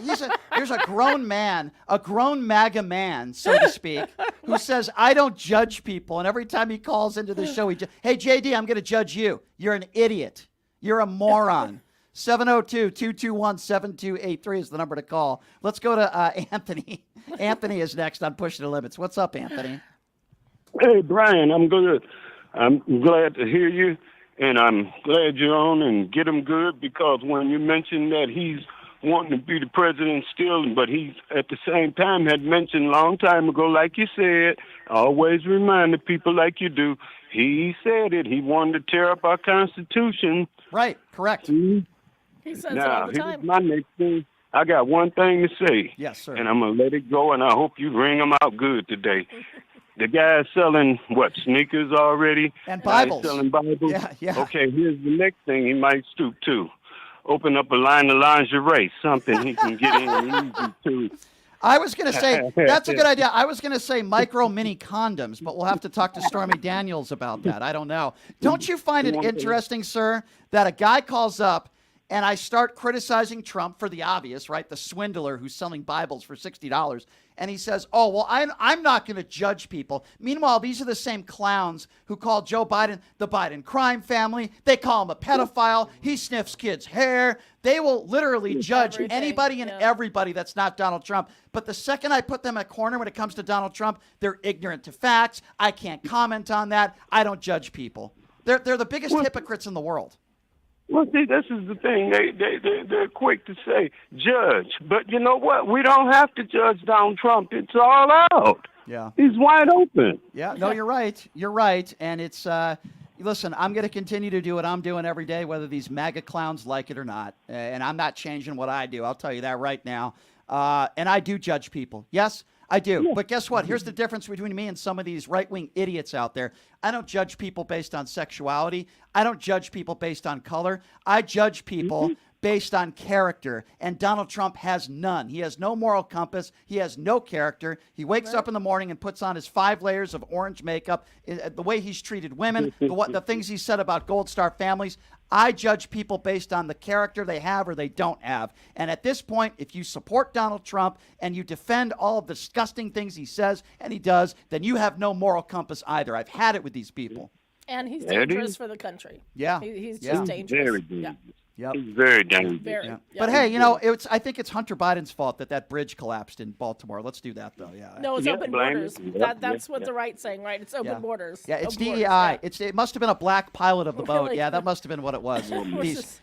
there's a grown man, a grown MAGA man, so to speak, who says, I don't judge people. And every time he calls into the show, hey, JD, I'm going to judge you. You're an idiot. You're a moron. 702-221-7283 is the number to call. Let's go to Anthony. Anthony is next on Pushing the Limits. What's up, Anthony? Hey, Brian, I'm good. I'm glad to hear you, and I'm glad you're on and get him good, because when you mentioned that he's wanting to be the president still, but he at the same time had mentioned a long time ago, like you said, always remind the people like you do, he said it. He wanted to tear up our Constitution. Right, correct. Mm-hmm. He says it Now, all the here's time. my next thing. I got one thing to say. Yes, sir. And I'm going to let it go, and I hope you ring them out good today. The guy's selling, sneakers already? And Bibles. He's selling Bibles? Yeah. Okay, here's the next thing he might stoop to. Open up a line of lingerie, something he can get in easy to. I was going to say, that's a good idea. I was going to say micro mini condoms, but we'll have to talk to Stormy Daniels about that. I don't know. Don't you find it interesting, sir, that a guy calls up and I start criticizing Trump for the obvious, right? The swindler who's selling Bibles for $60. And he says, oh, well, I'm not going to judge people. Meanwhile, these are the same clowns who call Joe Biden the Biden crime family. They call him a pedophile. He sniffs kids' hair. They will literally judge anybody and everybody that's not Donald Trump. But the second I put them in a corner when it comes to Donald Trump, they're ignorant to facts. I can't comment on that. I don't judge people. They're the biggest hypocrites in the world. Well, see, this is the thing. They're quick to say, judge. But you know what? We don't have to judge Donald Trump. It's all out. Yeah. He's wide open. Yeah, no, you're right. You're right. And it's, listen, I'm going to continue to do what I'm doing every day, whether these MAGA clowns like it or not. And I'm not changing what I do. I'll tell you that right now. And I do judge people. Yes, I do. Yeah. But guess what? Here's the difference between me and some of these right-wing idiots out there. I don't judge people based on sexuality. I don't judge people based on color. I judge people based on character. And Donald Trump has none. He has no moral compass. He has no character. He wakes up in the morning and puts on his 5 layers of orange makeup. The way he's treated women, the things he said about Gold Star families. I judge people based on the character they have or they don't have. And at this point, if you support Donald Trump and you defend all of the disgusting ththings he says and he does, then you have no moral compass either. I've had it with these people. And he's dangerous for the country. Yeah. He's just dangerous. Very dangerous. Yeah. Yep. He's very dangerous. Yeah. But hey, you know, I think it's Hunter Biden's fault that bridge collapsed in Baltimore. Let's do that, though. Yeah. No, it's open borders. That's what the right's saying, right? It's open borders. Yeah, it's open DEI. Borders, It must have been a black pilot of the boat. Really? Yeah, that must have been what it was.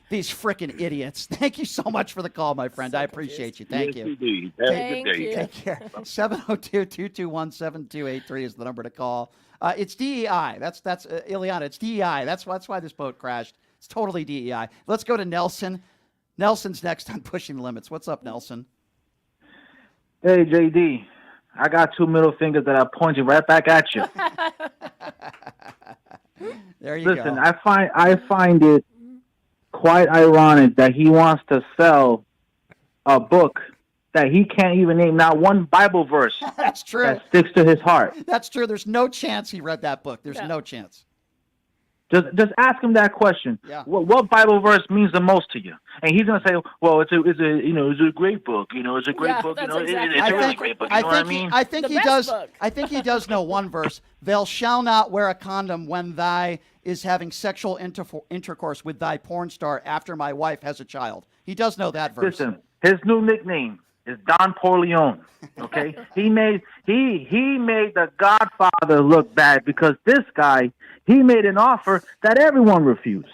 These frickin' idiots. Thank you so much for the call, my friend. I appreciate you. Thank you. Indeed. Have a good day. Take care. 702-221-7283 is the number to call. It's DEI. That's Ileana. It's DEI. That's why this boat crashed. It's totally DEI. Let's go to Nelson. Nelson's next on Pushing the Limits. What's up, Nelson? Hey, JD. I got 2 middle fingers that are pointing right back at you. There you go. Listen, I find it quite ironic that he wants to sell a book that he can't even name not one Bible verse. That's true. That sticks to his heart. That's true. There's no chance he read that book. There's no chance. Just ask him that question. Yeah. What Bible verse means the most to you? And he's gonna say, "Well, it's a great book. It's a great book. It's a really great book." You know what I mean? I think he does. I think he does know one verse: "Thou shalt not wear a condom when thy is having sexual intercourse with thy porn star after my wife has a child." He does know that verse. Listen, his new nickname is Don Corleone. Okay, he made the Godfather look bad because this guy. He made an offer that everyone refused.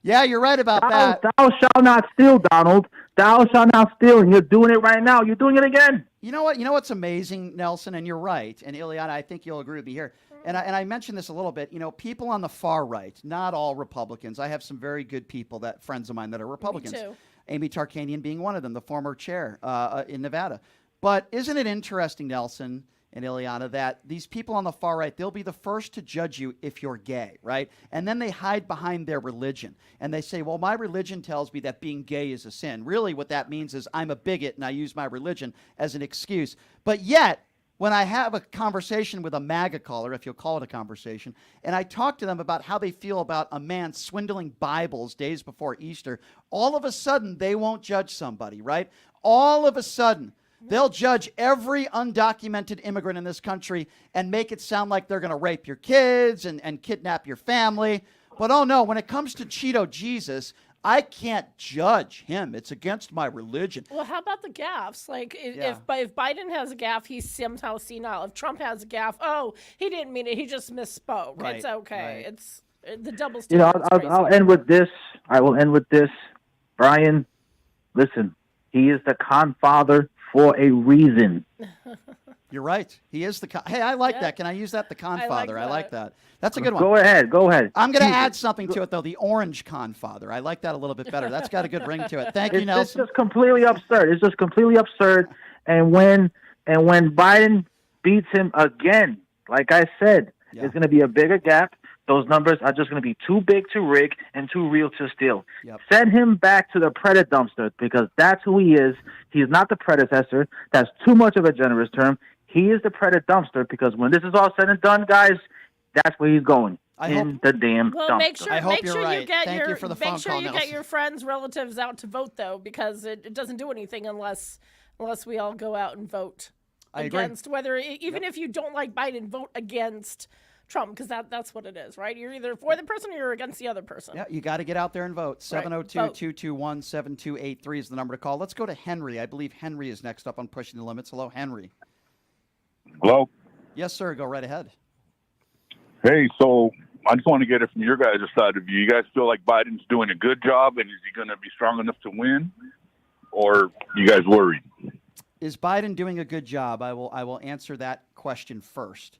Yeah, you're right about that. Thou shalt not steal, Donald. Thou shalt not steal, and you're doing it right now. You're doing it again. You know what? You know what's amazing, Nelson, and you're right, and Ileana, I think you'll agree with me here. And I mentioned this a little bit. You know, people on the far right, not all Republicans. I have some very good people, friends of mine that are Republicans. Me too. Amy Tarkanian being one of them, the former chair in Nevada. But isn't it interesting, Nelson and Ileana, that these people on the far right, they'll be the first to judge you if you're gay, right? And then they hide behind their religion. And they say, well, my religion tells me that being gay is a sin. Really what that means is I'm a bigot and I use my religion as an excuse. But yet, when I have a conversation with a MAGA caller, if you'll call it a conversation, and I talk to them about how they feel about a man swindling Bibles days before Easter, all of a sudden they won't judge somebody, right? All of a sudden, they'll judge every undocumented immigrant in this country and make it sound like they're going to rape your kids and kidnap your family. But oh no, when it comes to Cheeto Jesus, I can't judge him. It's against my religion. Well, how about the gaffes? Like, Yeah. if Biden has a gaffe, he's somehow senile. If Trump has a gaffe, oh, he didn't mean it. He just misspoke. Right, It's okay. right. It's the double You know, standard. I'll end with this. I will end with this. Brian, listen, he is the Confather for a reason. You're right. He is the. Hey, I like that. Can I use that? The Confather. I like that. That's a good one. Go ahead. I'm going to add something to it, though. The Orange Confather. I like that a little bit better. That's got a good ring to it. Thank you, It's Nelson. just completely absurd. It's just completely absurd. And when Biden beats him again, like I said, there's going to be a bigger gap. Those numbers are just going to be too big to rig and too real to steal. Yep. Send him back to the Predator dumpster because that's who he is. He's not the predecessor. That's too much of a generous term. He is the Predator dumpster because when this is all said and done, guys, that's where he's going. The damn Well, dumpster. make sure you get Thank your you for the phone make sure call, you get Nelson. your friends, relatives out to vote though, because it doesn't do anything unless we all go out and vote I agree. against even if you don't like Biden, vote against Trump because that's what it is, right? You're either for the person or you're against the other person. Yeah, you got to get out there and vote. Right. 702-221-7283 is the number to call. Let's go to Henry. I believe Henry is next up on Pushing the Limits. Hello, Henry. Hello. Yes, sir. Go right ahead. Hey, so I just want to get it from your guys' side of view. You guys feel like Biden's doing a good job, and is he going to be strong enough to win, or you guys worried? Is Biden doing a good job? I will answer that question first.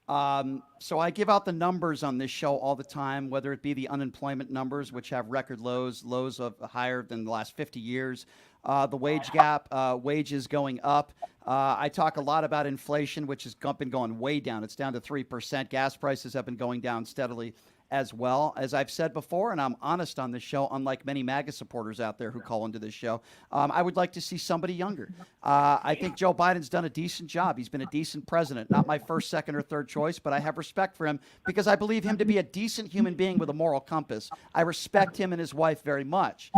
So I give out the numbers on this show all the time, whether it be the unemployment numbers, which have record lows of higher than the last 50 years, the wage gap, wages going up. I talk a lot about inflation, which has been going way down. It's down to 3%. Gas prices have been going down steadily as well. As I've said before, and I'm honest on this show, unlike many MAGA supporters out there who call into this show, I would like to see somebody younger. I think Joe Biden's done a decent job. He's been a decent president. Not my first, second, or third choice, but I have respect for him because I believe him to be a decent human being with a moral compass. I respect him and his wife very much.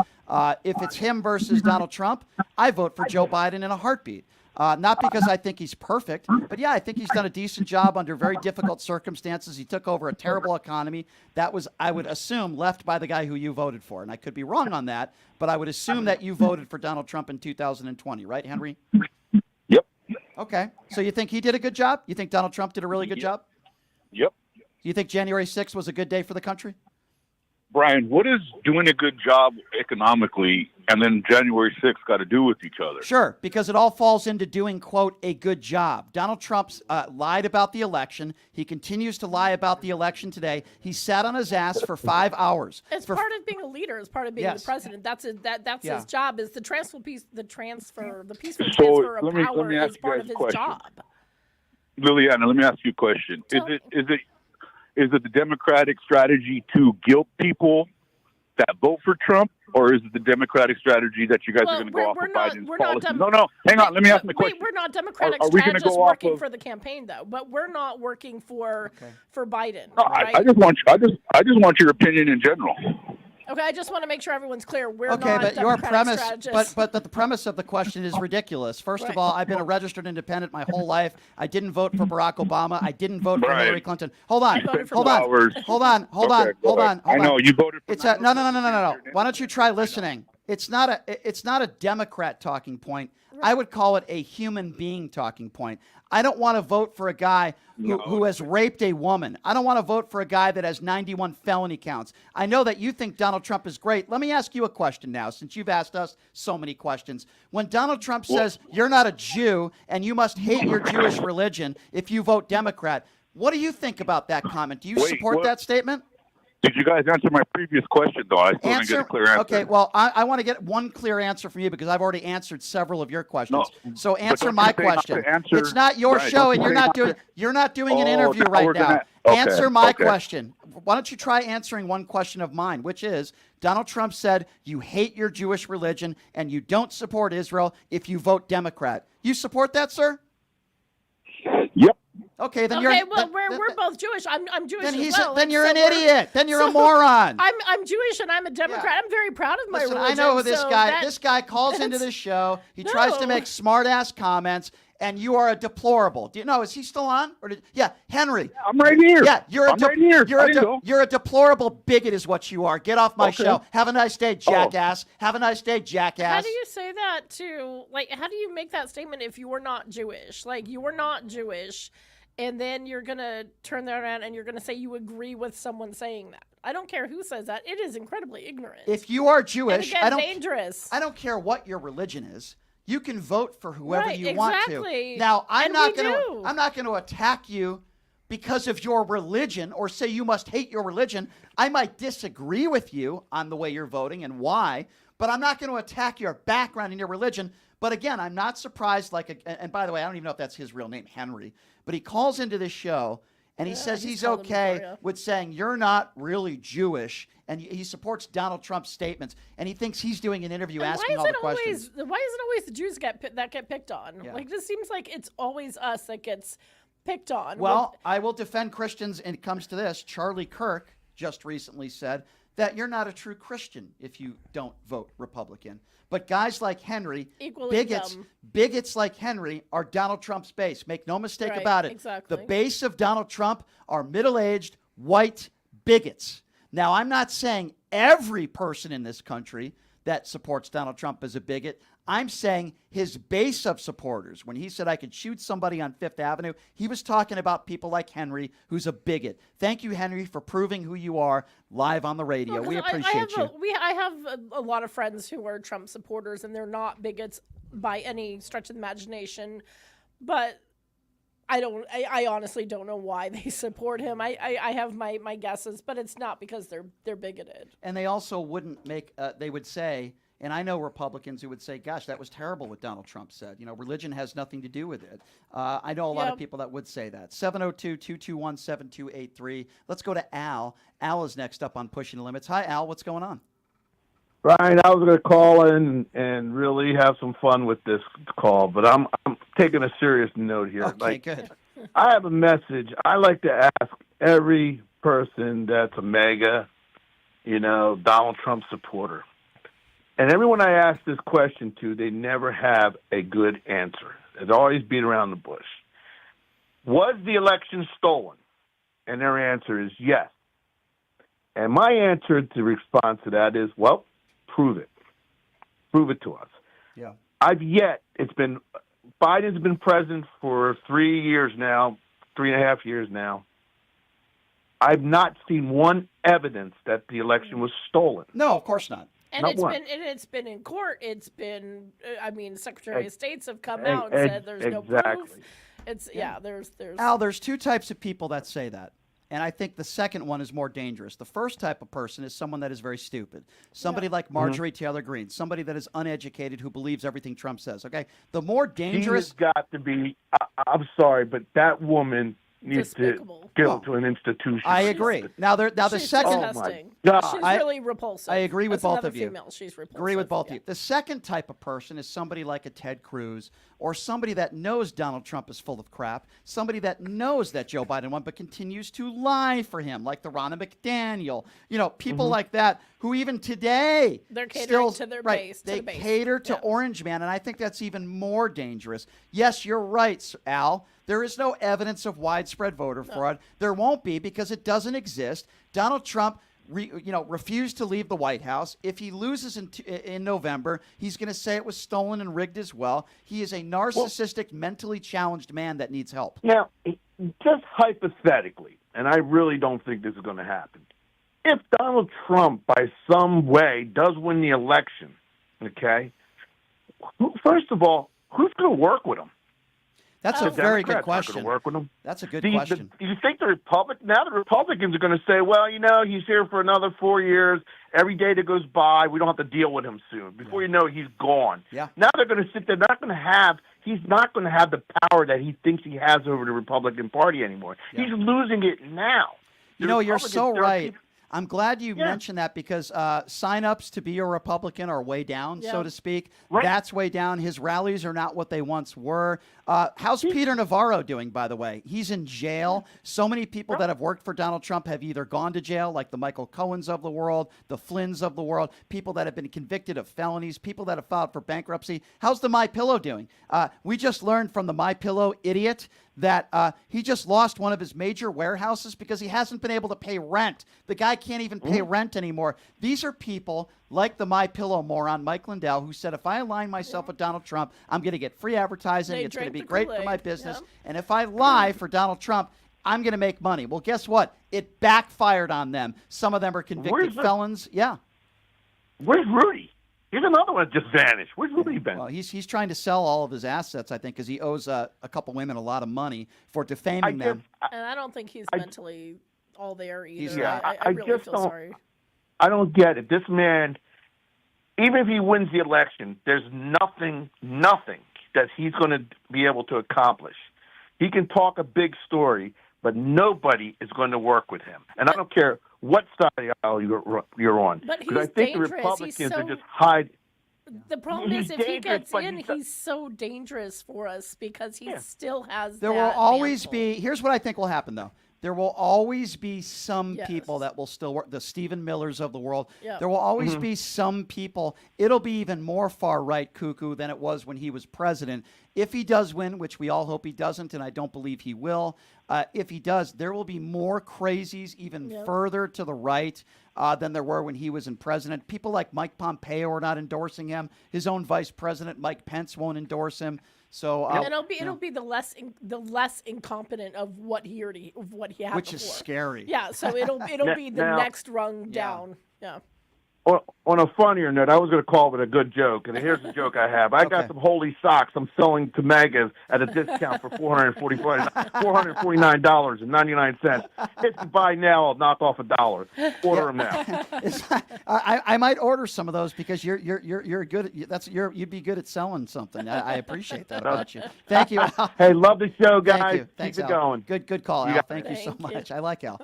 If it's him versus Donald Trump, I vote for Joe Biden in a heartbeat. Not because I think he's perfect, but yeah, I think he's done a decent job under very difficult circumstances. He took over a terrible economy that was, I would assume, left by the guy who you voted for. And I could be wrong on that, but I would assume that you voted for Donald Trump in 2020, right, Henry? Yep. Okay. So you think he did a good job? You think Donald Trump did a really good job? Yep. You think January 6th was a good day for the country? Brian, what is doing a good job economically and then January 6th got to do with each other? Sure, because it all falls into doing, quote, a good job. Donald Trump's lied about the election. He continues to lie about the election today. He sat on his ass for 5 hours. It's part of being a leader. It's part of being the president. That's his job. Is the peaceful transfer of power me ask is you part guys of his a question. job. Liliana, let me ask you a question. Is it the Democratic strategy to guilt people that vote for Trump, or is it the Democratic strategy that you guys are going to go off of Biden's policy? No, hang on. Let me ask my question. We're not Democratic Are we gonna strategists go off working of- for the campaign, though. But we're not working for Biden. No, right? I just want your opinion in general. Okay, I just want to make sure everyone's clear. We're Okay, not but your Democratic premise, strategists. but the premise of the question is ridiculous. First of all, I've been a registered independent my whole life. I didn't vote for Barack Obama. I didn't vote for Brian, Hillary Clinton. Hold on. I know you voted for. It's no. Why don't you try listening? It's not a Democrat talking point. I would call it a human being talking point. I don't want to vote for a guy who has raped a woman. I don't want to vote for a guy that has 91 felony counts. I know that you think Donald Trump is great. Let me ask you a question now, since you've asked us so many questions. When Donald Trump says you're not a Jew and you must hate your Jewish religion if you vote Democrat, what do you think about that comment? Do you support that statement? Did you guys answer my previous question, though? I still didn't get a clear answer. Okay, well, I want to get one clear answer from you because I've already answered several of your questions. So answer my question. It's not your show, and you're not doing an interview right now. Answer my question. Why don't you try answering one question of mine, which is Donald Trump said you hate your Jewish religion and you don't support Israel if you vote Democrat. You support that, sir? Yep. Okay, then okay, you're. well, we're both Jewish. I'm Jewish Then as well. Then you're an idiot. Then you're a moron. I'm Jewish and I'm a Democrat. I'm very proud of my Listen, religion. I know who this so guy. This guy calls into this show. He tries to make smart-ass comments, and you are a deplorable. Do you know? Is he still on? Henry. I'm right here. Yeah, I'm right here. You're a deplorable bigot, is what you are. Get off my show. Have a nice day, jackass. Have a nice day, jackass. How do you say that to, like, how do you make that statement if you were not Jewish? Like, you were not Jewish, and then you're going to turn that around and you're going to say you agree with someone saying that. I don't care who says that. It is incredibly ignorant. If you are Jewish, and again, dangerous. I don't care what your religion is. You can vote for whoever Right, you want exactly. to. Now, I'm not we do. going to attack you because of your religion or say you must hate your religion. I might disagree with you on the way you're voting and why, but I'm not going to attack your background and your religion. But again, I'm not surprised. And by the way, I don't even know if that's his real name, Henry, but he calls into this show and he says he's okay with saying you're not really Jewish, and he supports Donald Trump's statements, and he thinks he's doing an interview asking all the questions. Why is it always the Jews that get picked on? Yeah. Like, this seems like it's always us that gets picked on. Well, I will defend Christians, and it comes to this. Charlie Kirk just recently said that you're not a true Christian if you don't vote Republican. But guys like Henry, bigots like Henry are Donald Trump's base. Make no mistake about it. Exactly. The base of Donald Trump are middle-aged, white bigots. Now, I'm not saying every person in this country that supports Donald Trump is a bigot. I'm saying his base of supporters. When he said I could shoot somebody on Fifth Avenue, he was talking about people like Henry, who's a bigot. Thank you, Henry, for proving who you are live on the radio. We appreciate you. I have a lot of friends who are Trump supporters, and they're not bigots by any stretch of the imagination. But I honestly don't know why they support him. I have my guesses, but it's not because they're bigoted. And they also wouldn't they would say, and I know Republicans who would say, gosh, that was terrible what Donald Trump said. You know, religion has nothing to do with it. I know a lot of people that would say that. 702-221-7283. Let's go to Al. Al is next up on Pushing the Limits. Hi, Al. What's going on? Brian, I was going to call in and really have some fun with this call, but I'm taking a serious note here. Okay, good. I have a message. I like to ask every person that's a MAGA, Donald Trump supporter. And everyone I ask this question to, they never have a good answer. It's always beat around the bush. Was the election stolen? And their answer is yes. And my answer to respond to that is, well, prove it. Prove it to us. Yeah. Biden's been president for 3 years now, 3.5 years now. I've not seen one evidence that the election was stolen. No, of course not. And it's been in court. It's been, Secretary of States have come out and said there's no proof. There's Al, there's two types of people that say that. And I think the second one is more dangerous. The first type of person is someone that is very stupid. Somebody like Marjorie Taylor Greene, somebody that is uneducated who believes everything Trump says. Okay? The more dangerous... She's got to be... I'm sorry, but that woman needs to go to an institution. I agree. Now the second... Disgusting. Oh, my God. She's really repulsive. I agree with both of you. Female. She's repulsive. Agree with both of you. The second type of person is somebody like a Ted Cruz or somebody that knows Donald Trump is full of crap, somebody that knows that Joe Biden won but continues to lie for him, like the Ronna McDaniel. People like that who even today... They're catering to their base. They cater to Orange Man, and I think that's even more dangerous. Yes, you're right, Al. There is no evidence of widespread voter fraud. There won't be because it doesn't exist. Donald Trump refused to leave the White House. If he loses in November, he's going to say it was stolen and rigged as well. He is a narcissistic, mentally challenged man that needs help. Now, just hypothetically, and I really don't think this is going to happen, if Donald Trump, by some way, does win the election, okay, first of all, who's going to work with him? That's a very good question. Work with him. That's a good question. Do you think the Republicans are going to say, well, he's here for another 4 years. Every day that goes by, we don't have to deal with him soon. Before you know it, he's gone. Yeah. Now they're going to sit there. He's not going to have the power that he thinks he has over the Republican Party anymore. Yeah. He's losing it now. You're so right. I'm glad you mentioned that because sign-ups to be a Republican are way down, so to speak. Right. That's way down. His rallies are not what they once were. How's Peter Navarro doing, by the way? He's in jail. So many people that have worked for Donald Trump have either gone to jail, like the Michael Cohens of the world, the Flynns of the world, people that have been convicted of felonies, people that have filed for bankruptcy. How's the MyPillow doing? We just learned from the MyPillow idiot that he just lost one of his major warehouses because he hasn't been able to pay rent. The guy can't even pay rent anymore. These are people like the MyPillow moron, Mike Lindell, who said, if I align myself with Donald Trump, I'm going to get free advertising. It's going to be great for my business. And if I lie for Donald Trump, I'm going to make money. Well, guess what? It backfired on them. Some of them are convicted felons. Yeah. Where's Rudy? Here's another one that just vanished. Where's Rudy been? Well, he's trying to sell all of his assets, I think, because he owes a couple women a lot of money for defaming them. And I don't think he's mentally all there either. He's not. I really just feel don't, sorry. I don't get it. This man, even if he wins the election, there's nothing that he's going to be able to accomplish. He can talk a big story, but nobody is going to work with him. And I don't care what side of the aisle you're on. But because I think dangerous. the Republicans are just hide. The problem is if he gets in, he's so dangerous for us because he still has There will always be, here's what I think will happen, though. There will always be some people that will still work, the Stephen Millers of the world. Yep. There will always be some people. It'll be even more far-right cuckoo than it was when he was president. If he does win, which we all hope he doesn't, and I don't believe he will, if he does, there will be more crazies even further to the right than there were when he was in president. People like Mike Pompeo are not endorsing him. His own vice president, Mike Pence, won't endorse him. So it'll be the less incompetent of what he had which before. is scary. Yeah, so it'll be the next rung down. Yeah. On a funnier note, I was going to call it a good joke, and here's the joke I have. I got some holy socks I'm selling to MAGA at a discount for $449.99. If you buy now, I'll knock off $1. Order them now. I might order some of those because you're good. You'd be good at selling something. I appreciate that about you. Thank you, Al. Hey, love the show, guys. Thank you. Thanks, Keep it Al. going. Good call, Al. Thank you so Thank you. much. I like Al.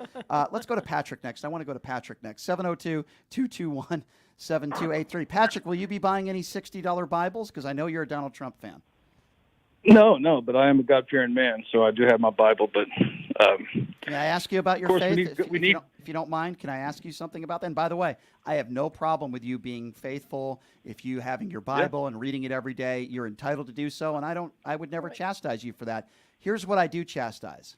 Let's go to Patrick next. I want to go to Patrick next. 702-221-7283. Patrick, will you be buying any $60 Bibles? Because I know you're a Donald Trump fan. No, but I am a God-fearing man, so I do have my Bible. But May I ask you about your faith? If you don't mind, can I ask you something about that? And by the way, I have no problem with you being faithful. If you having your Bible and reading it every day, you're entitled to do so, and I would never chastise you for that. Here's what I do chastise.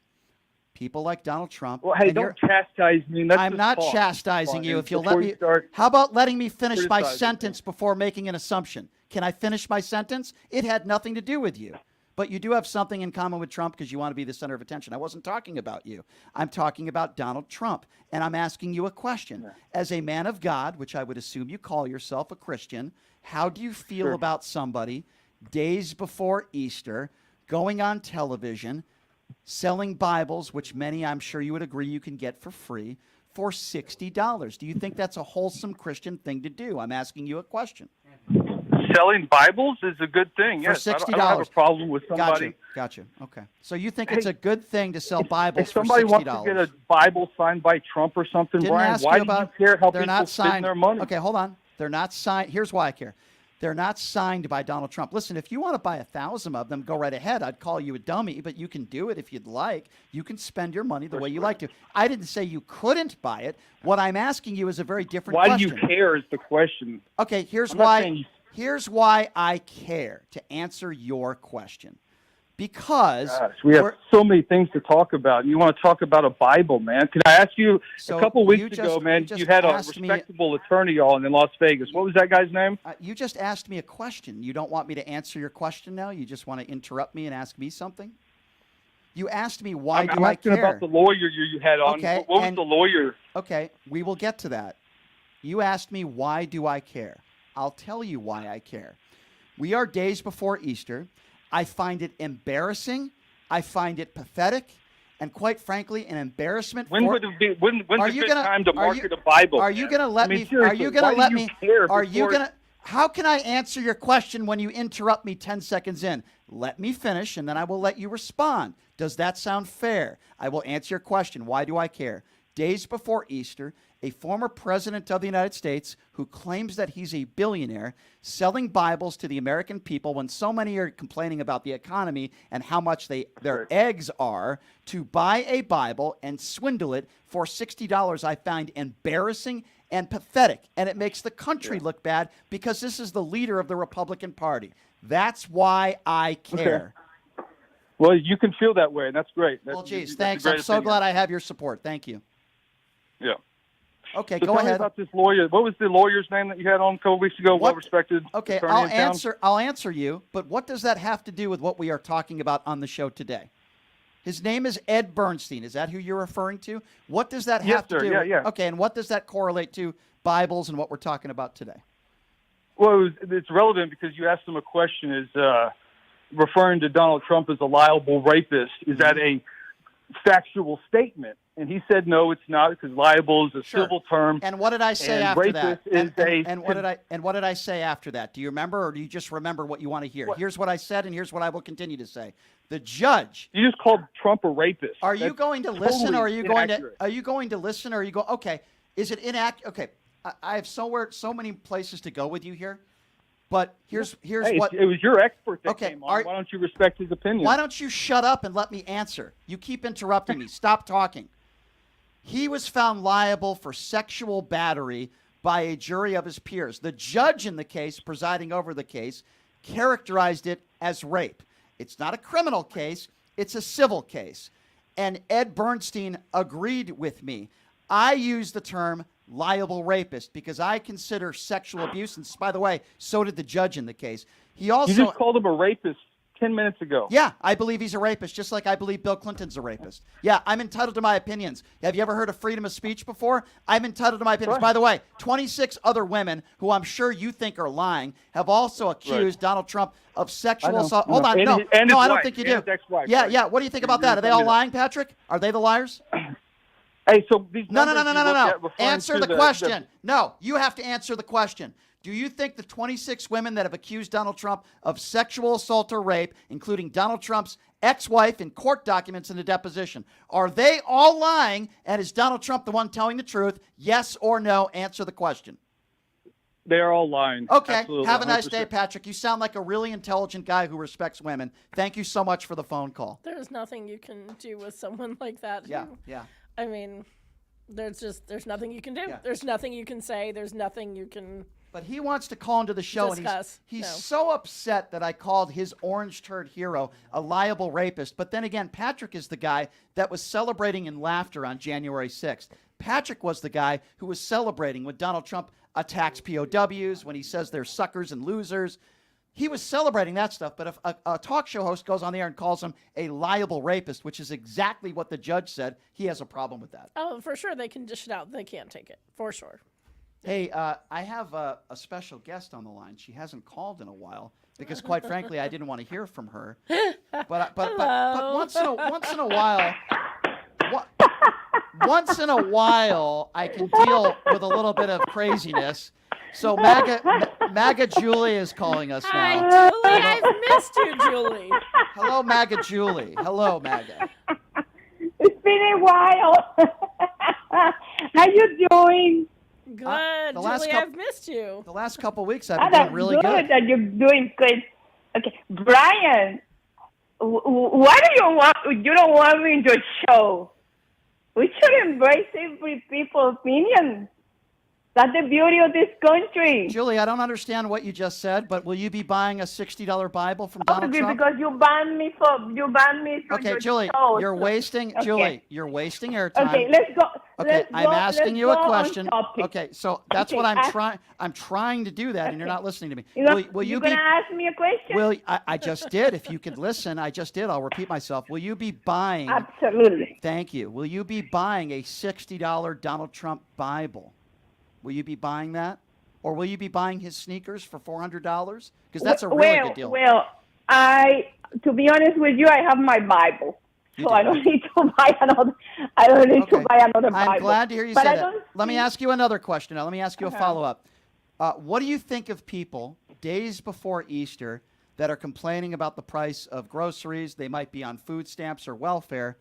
People like Donald Trump. Well, hey, don't chastise me. I'm not chastising you. If you'll let me. How about letting me finish my sentence before making an assumption? Can I finish my sentence? It had nothing to do with you. But you do have something in common with Trump because you want to be the center of attention. I wasn't talking about you. I'm talking about Donald Trump. And I'm asking you a question. As a man of God, which I would assume you call yourself a Christian, how do you feel about somebody days before Easter going on television, selling Bibles, which many, I'm sure you would agree, you can get for free, for $60? Do you think that's a wholesome Christian thing to do? I'm asking you a question. selling Bibles is a good thing. For Yes, $60. I don't have a problem with somebody. Gotcha. Okay. So you think it's a good thing to sell Bibles If somebody for $60? wants to get a Bible signed by Trump or something, Didn't Brian, ask why you do you about, care how they're people not spend signed. their money? Okay, hold on. They're not signed. Here's why I care. They're not signed by Donald Trump. Listen, if you want to buy 1,000 of them, go right ahead. I'd call you a dummy, but you can do it if you'd like. You can spend your money the way you like to. I didn't say you couldn't buy it. What I'm asking you is a very different Why question. do you care is the question. Okay, here's I'm not why. saying you- Here's why I care, to answer your question. Because we have so many things to talk about. You want to talk about a Bible, man. Can I ask you, So a couple you weeks just- ago, man, you you just had a asked me- respectable attorney on in Las Vegas. What was that guy's name? You just asked me a question. You don't want me to answer your question now? You just want to interrupt me and ask me something? You asked me why I'm do I asking care? about the lawyer you had on. Okay, What was and- the lawyer? Okay, we will get to that. You asked me why do I care? I'll tell you why I care. We are days before Easter. I find it embarrassing. I find it pathetic. And quite frankly, an embarrassment. When's a good time to market a Bible? Are you man? going to let I mean, me? Are seriously, you going why to do let you me? care Are you before- going to? How can I answer your question when you interrupt me 10 seconds in? Let me finish, and then I will let you respond. Does that sound fair? I will answer your question. Why do I care? days before Easter, a former president of the United States who claims that he's a billionaire selling Bibles to the American people when so many are complaining about the economy and how much their eggs are, to buy a Bible and swindle it for $60, I find embarrassing and pathetic. And it makes the country look bad because this is the leader of the Republican Party. That's why I care. Okay. Well, you can feel that way, and that's great. Well, geez, thanks. I'm so glad I have your support. Thank you. Yeah. Okay, so go tell ahead. Me about this lawyer. What was the lawyer's name that you had on a couple weeks ago? Well-respected. Okay, attorney in town? I'll answer you. But what does that have to do with what we are talking about on the show today? His name is Ed Bernstein. Is that who you're referring to? What does that have to do? Yeah. Okay, and what does that correlate to Bibles and what we're talking about today? Well, it's relevant because you asked him a question: is referring to Donald Trump as a liable rapist, is that a factual statement? And he said, no, it's not, because liable is a civil term. And what did I say after that? And what did I say after that? Do you remember, or do you just remember what you want to hear? Here's what I said, and here's what I will continue to say. The judge. You just called Trump a rapist. Are you going to listen, or are you going to? inaccurate. Are you going to listen, or are you go? Okay, is it inaccurate? Okay, I have so many places to go with you here. But here's Hey, what it was your expert that Okay, came on. Why don't you respect his opinion? Why don't you shut up and let me answer? You keep interrupting me. Stop talking. He was found liable for sexual battery by a jury of his peers. The judge in the case, presiding over the case, characterized it as rape. It's not a criminal case. It's a civil case. And Ed Bernstein agreed with me. I use the term liable rapist because I consider sexual abuse, and by the way, so did the judge in the case. He also You just called him a rapist 10 minutes ago. Yeah, I believe he's a rapist, just like I believe Bill Clinton's a rapist. Yeah, I'm entitled to my opinions. Have you ever heard of freedom of speech before? I'm entitled to my opinions. Sure. By the way, 26 other women who I'm sure you think are lying have also accused Donald Trump of sexual assault. Hold on, And no, his- and no, his I don't wife, think you and do. his ex-wife, Yeah, right. yeah. What do you think about that? Are they all lying, Patrick? Are they the liars? Hey, so these No. numbers you look at referring Answer to the question. No, you have to answer the question. Do you think the 26 women that have accused Donald Trump of sexual assault or rape, including Donald Trump's ex-wife in court documents in the deposition, are they all lying? And is Donald Trump the one telling the truth? Yes or no? Answer the question. They are all lying. Okay. Absolutely, Have a nice day, 100%. Patrick. You sound like a really intelligent guy who respects women. Thank you so much for the phone call. There's nothing you can do with someone like that. Yeah, yeah. I mean, there's nothing you can do. Yeah. There's nothing you can say. There's nothing you can. But he wants to call into the show, Discuss. and he's No. so upset that I called his orange turd hero a liable rapist. But then again, Patrick is the guy that was celebrating in laughter on January 6th. Patrick was the guy who was celebrating when Donald Trump attacks POWs, when he says they're suckers and losers. He was celebrating that stuff. But if a talk show host goes on the air and calls him a liable rapist, which is exactly what the judge said, he has a problem with that. Oh, for sure they can dish it out. They can't take it for sure. Hey, I have a special guest on the line. She hasn't called in a while because, quite frankly, I didn't want to hear from her. But once in a while, I can deal with a little bit of craziness. So MAGA Julie is calling us now. Hi, Julie. I've missed you, Julie. Hello, MAGA Julie. Hello, MAGA. It's been a while. How you doing? Good, Julie. I've missed you. The last couple weeks, I've been doing really good. That you're doing great. Okay, Brian, why do you want? You don't want me in your show? We should embrace every people's opinion. That's the beauty of this country. Julie, I don't understand what you just said, but will you be buying a $60 Bible from Donald Trump? Because you banned me from Okay, your Julie, show. you're wasting. Okay. Julie, you're wasting airtime. Okay, let's go. Okay, I'm asking you a question. Topic. Okay, so that's Okay, what I'm ask- trying. I'm trying to do that, and you're not listening to me. Will you you're be? gonna ask me a question? Will I just did? If you could listen, I just did. I'll repeat myself. Will you be buying? Absolutely. Thank you. Will you be buying a $60 Donald Trump Bible? Will you be buying that, or will you be buying his sneakers for $400? Because that's a really good deal. Well, to be honest with you, I have my Bible. So I don't need to buy another. I don't need to buy another Bible. I'm glad to hear you But say I that. don't Let me ask you another question. Now, let me ask you a Uh-huh. follow-up. What do you think of people days before Easter that are complaining about the price of groceries? They might be on food stamps or welfare,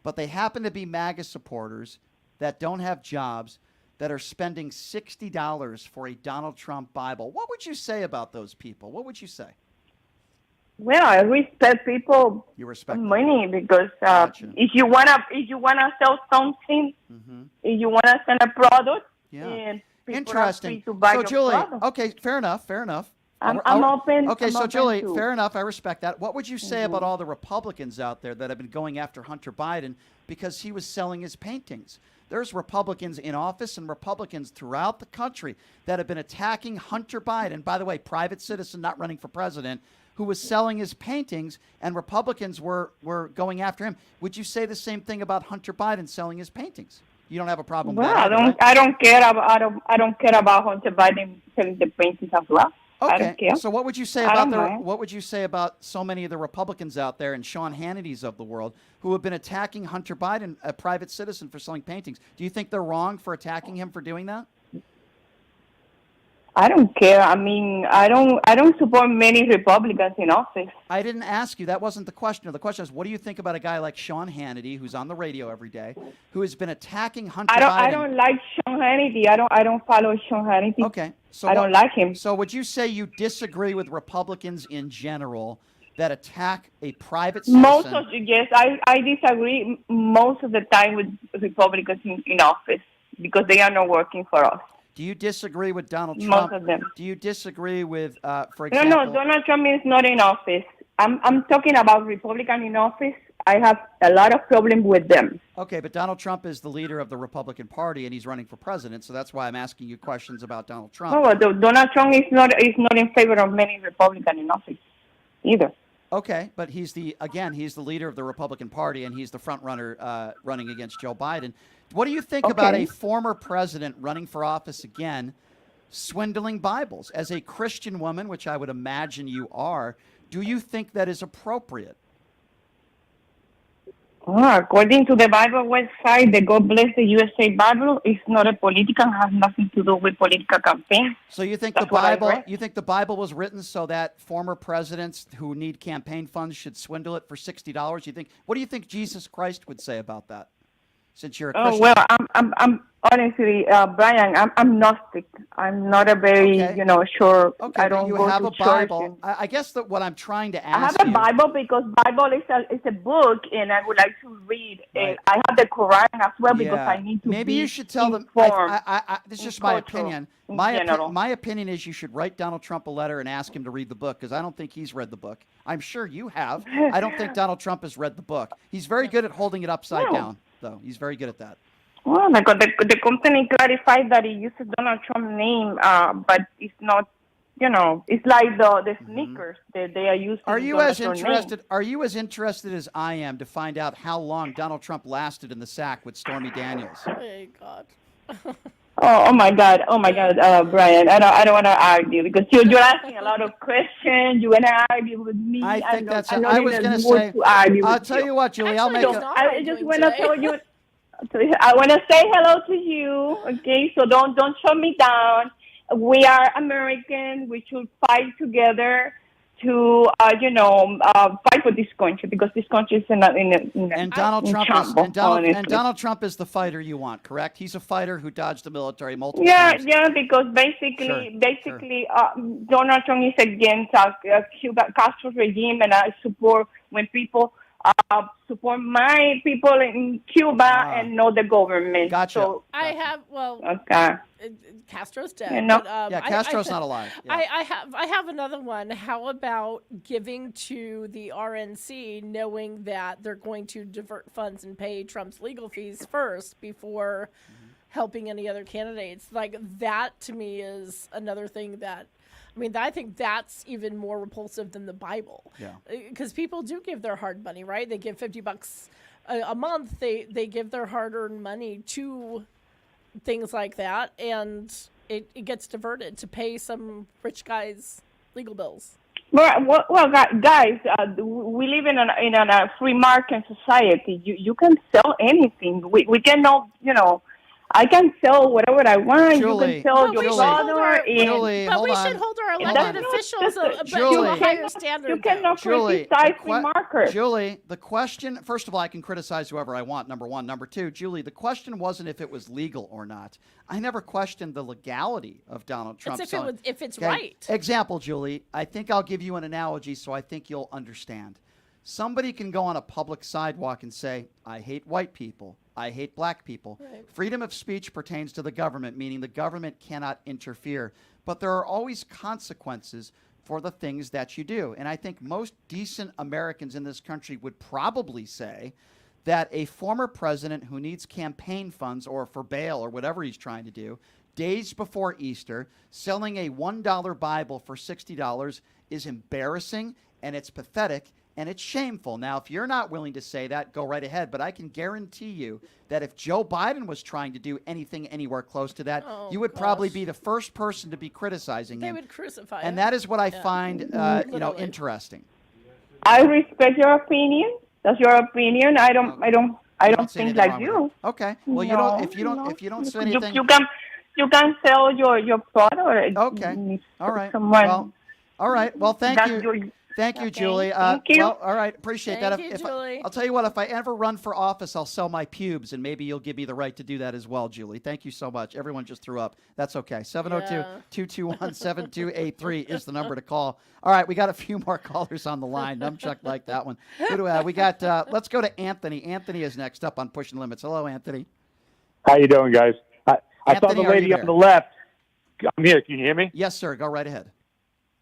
but they happen to be MAGA supporters. that don't have jobs that are spending $60 for a Donald Trump Bible. What would you say about those people? What would you say? Well, I respect people You respect money because Gotcha. if you wanna sell something, if you wanna sell a product, Yeah. and people are Interesting. free to buy So, your Julie, product. okay, fair enough. I'm open. Okay, I'm so open Julie, to- fair enough. I respect that. What would you say about all the Republicans out there that have been going after Hunter Biden because he was selling his paintings? There's Republicans in office and Republicans throughout the country that have been attacking Hunter Biden, by the way, private citizen not running for president, who was selling his paintings, and Republicans were going after him. Would you say the same thing about Hunter Biden selling his paintings? You don't have a problem with Well, that either, right? I don't care about Hunter Biden selling the paintings as well. I Okay. don't care. So what would you say I about don't mind. what would you say about so many of the Republicans out there and Sean Hannity's of the world who have been attacking Hunter Biden, a private citizen, for selling paintings? Do you think they're wrong for attacking him for doing that? I don't care. I mean, I don't support many Republicans in office. I didn't ask you. That wasn't the question. The question is, what do you think about a guy like Sean Hannity, who's on the radio every day, who has been attacking Hunter Biden? I don't like Sean Hannity. I don't follow Sean Hannity. Okay. So I don't like him. So would you say you disagree with Republicans in general that attack a private citizen? Yes, I disagree most of the time with Republicans in office because they are not working for us. Do you disagree with Donald Trump? Most of them. Do you disagree with, for No, example? Donald Trump is not in office. I'm talking about Republican in office. I have a lot of problems with them. Okay, but Donald Trump is the leader of the Republican Party, and he's running for president, so that's why I'm asking you questions about Donald Trump. No, Donald Trump is not in favor of many Republicans in office either. Okay, but he's the leader of the Republican Party, and he's the front runner running against Joe Biden. What do you think about a former president running for office again, swindling Bibles? As a Christian woman, which I would imagine you are, do you think that is appropriate? According to the Bible website, the God Bless the USA Bible is not a political, has nothing to do with political campaign. So you think That's the what I Bible? read. You think the Bible was written so that former presidents who need campaign funds should swindle it for $60? You think? What do you think Jesus Christ would say about that? Since you're a Christian. Oh well, I'm honestly, Brian, I'm Gnostic. I'm not a very, sure. Okay, I but don't you go have to a church Bible. and- I guess that what I'm trying to I ask have a you. Bible because Bible is a book, and I would like to read. Right. And I have the Quran as well because Yeah. I need to. Maybe be you should tell them. informed This is in just my culture opinion. in My general. my opinion is you should write Donald Trump a letter and ask him to read the book because I don't think he's read the book. I'm sure you have. I don't think Donald Trump has read the book. He's very good at holding it upside No. down, though. He's very good at that. Well, because the company clarified that it uses Donald Trump name, but it's not. It's like the sneakers that they are using. Are you Donald as Trump interested? name. Are you as interested as I am to find out how long Donald Trump lasted in the sack with Stormy Daniels? Oh God. Oh my God, Brian, I don't want to argue because you're asking a lot of questions. You want to argue with me. I think that's. I'm not I was in going the to mood say. to argue I'll with tell you what, Julie. I'll Actually, make he's a. not I just arguing want to today. tell you. I want to say hello to you. Okay, so don't shut me down. We are Americans. We should fight together to fight for this country because this country is in And Donald in Trump is shambles, honestly. Donald Trump is the fighter you want, correct? He's a fighter who dodged the military multiple Yeah, times. because basically, Donald Trump is against Cuba Castro's regime, and I support when people support my people in Cuba and not the government. Gotcha. So, I have okay. Castro's dead. You know- but, Yeah, Castro's not alive. Yeah. I have another one. How about giving to the RNC, knowing that they're going to divert funds and pay Trump's legal fees first before helping any other candidates? Like that to me is another thing that. I mean, I think that's even more repulsive than the Bible. Yeah. Because people do give their hard money, right? They give $50 a month. They give their hard-earned money to things like that, and it gets diverted to pay some rich guy's legal bills. Well, guys, we live in a free market society. You can sell anything. We cannot, I can sell whatever I want. Julie, you can sell But your we should brother. hold our, Julie, but hold we on. should hold our Hold elected on. officials to Julie. a higher standard. You cannot Julie, criticize free market. Julie, the question, first of all, I can criticize whoever I want, number one. Number two, Julie, the question wasn't if it was legal or not. I never questioned the legality of Donald Trump. It's if it's Okay? right. Example, Julie, I think I'll give you an analogy so I think you'll understand. Somebody can go on a public sidewalk and say, I hate white people. I hate black people. Right. Freedom of speech pertains to the government, meaning the government cannot interfere. But there are always consequences for the things that you do. And I think most decent Americans in this country would probably say that a former president who needs campaign funds or for bail or whatever he's trying to do, days before Easter, selling a $1 Bible for $60 is embarrassing and it's pathetic. And it's shameful. Now, if you're not willing to say that, go right ahead. But I can guarantee you that if Joe Biden was trying to do anything anywhere close to that, you would probably be the first person to be criticizing him. They would crucify And him. that is what I find, interesting. I respect your opinion. That's your opinion. I don't see think anything like wrong with you. it. Okay. Well, you don't. If you don't say anything, You can sell your product. Okay. All right. Someone. Well, all right. Well, thank you. Thank you, Julie. Thank you. Well, all right. Appreciate that. Thank you, Julie. I'll tell you what, if I ever run for office, I'll sell my pubes, and maybe you'll give me the right to do that as well, Julie. Thank you so much. Everyone just threw up. That's okay. 702-221-7283 is the number to call. All right, we got a few more callers on the line. Numchuck like that one. Who do we have? We got, let's go to Anthony. Anthony is next up on Pushing Limits. Hello, Anthony. How you doing, guys? I saw Anthony, the are lady you on there? the left. I'm here. Can you hear me? Yes, sir. Go right ahead.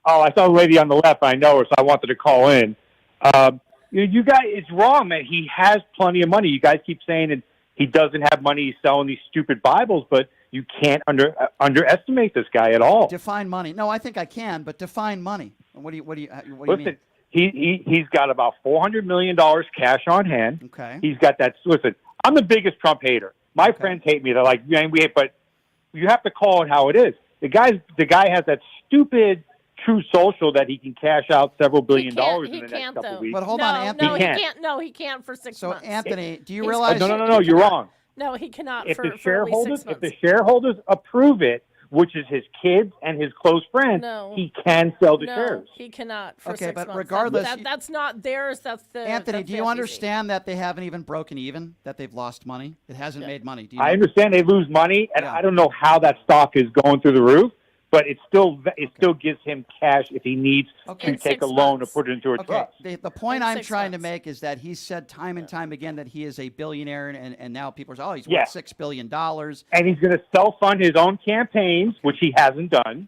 Oh, I saw the lady on the left. I know her, so I wanted to call in. You guys, it's wrong, man. He has plenty of money. You guys keep saying that he doesn't have money. He's selling these stupid Bibles, but you can't underestimate this guy at all. Define money. No, I think I can, but define money. What do you Listen, mean? he's got about $400 million cash on hand. Okay. He's got that. Listen, I'm the biggest Trump hater. My friends hate me. They're like, man, we hate, but you have to call it how it is. The guy has that stupid True Social that he can cash out several $billion in the next couple of weeks. But hold on, Anthony. No, he can't. No, he can't for 6 months. So, Anthony, do you He's- realize? No, you're wrong. No, he cannot If for the at least shareholders, 6 months. if the shareholders approve it, which is his kids and his close friends, No. he can sell the No, shares. he cannot for Okay, 6 but months. regardless, that's not theirs. That's the Anthony, that's do the you SEC. understand that they haven't even broken even? That they've lost money? It hasn't made money. Do you I know? understand they lose money, and I don't know how that stock is going through the roof, but it still gives him cash if he needs to take a loan or put it into a trust. The point In I'm 6 trying to months. make is that he's said time and time again that he is a billionaire, and now people are saying, oh, he's Yeah. worth $6 billion. And he's going to self-fund his own campaigns, which he hasn't done.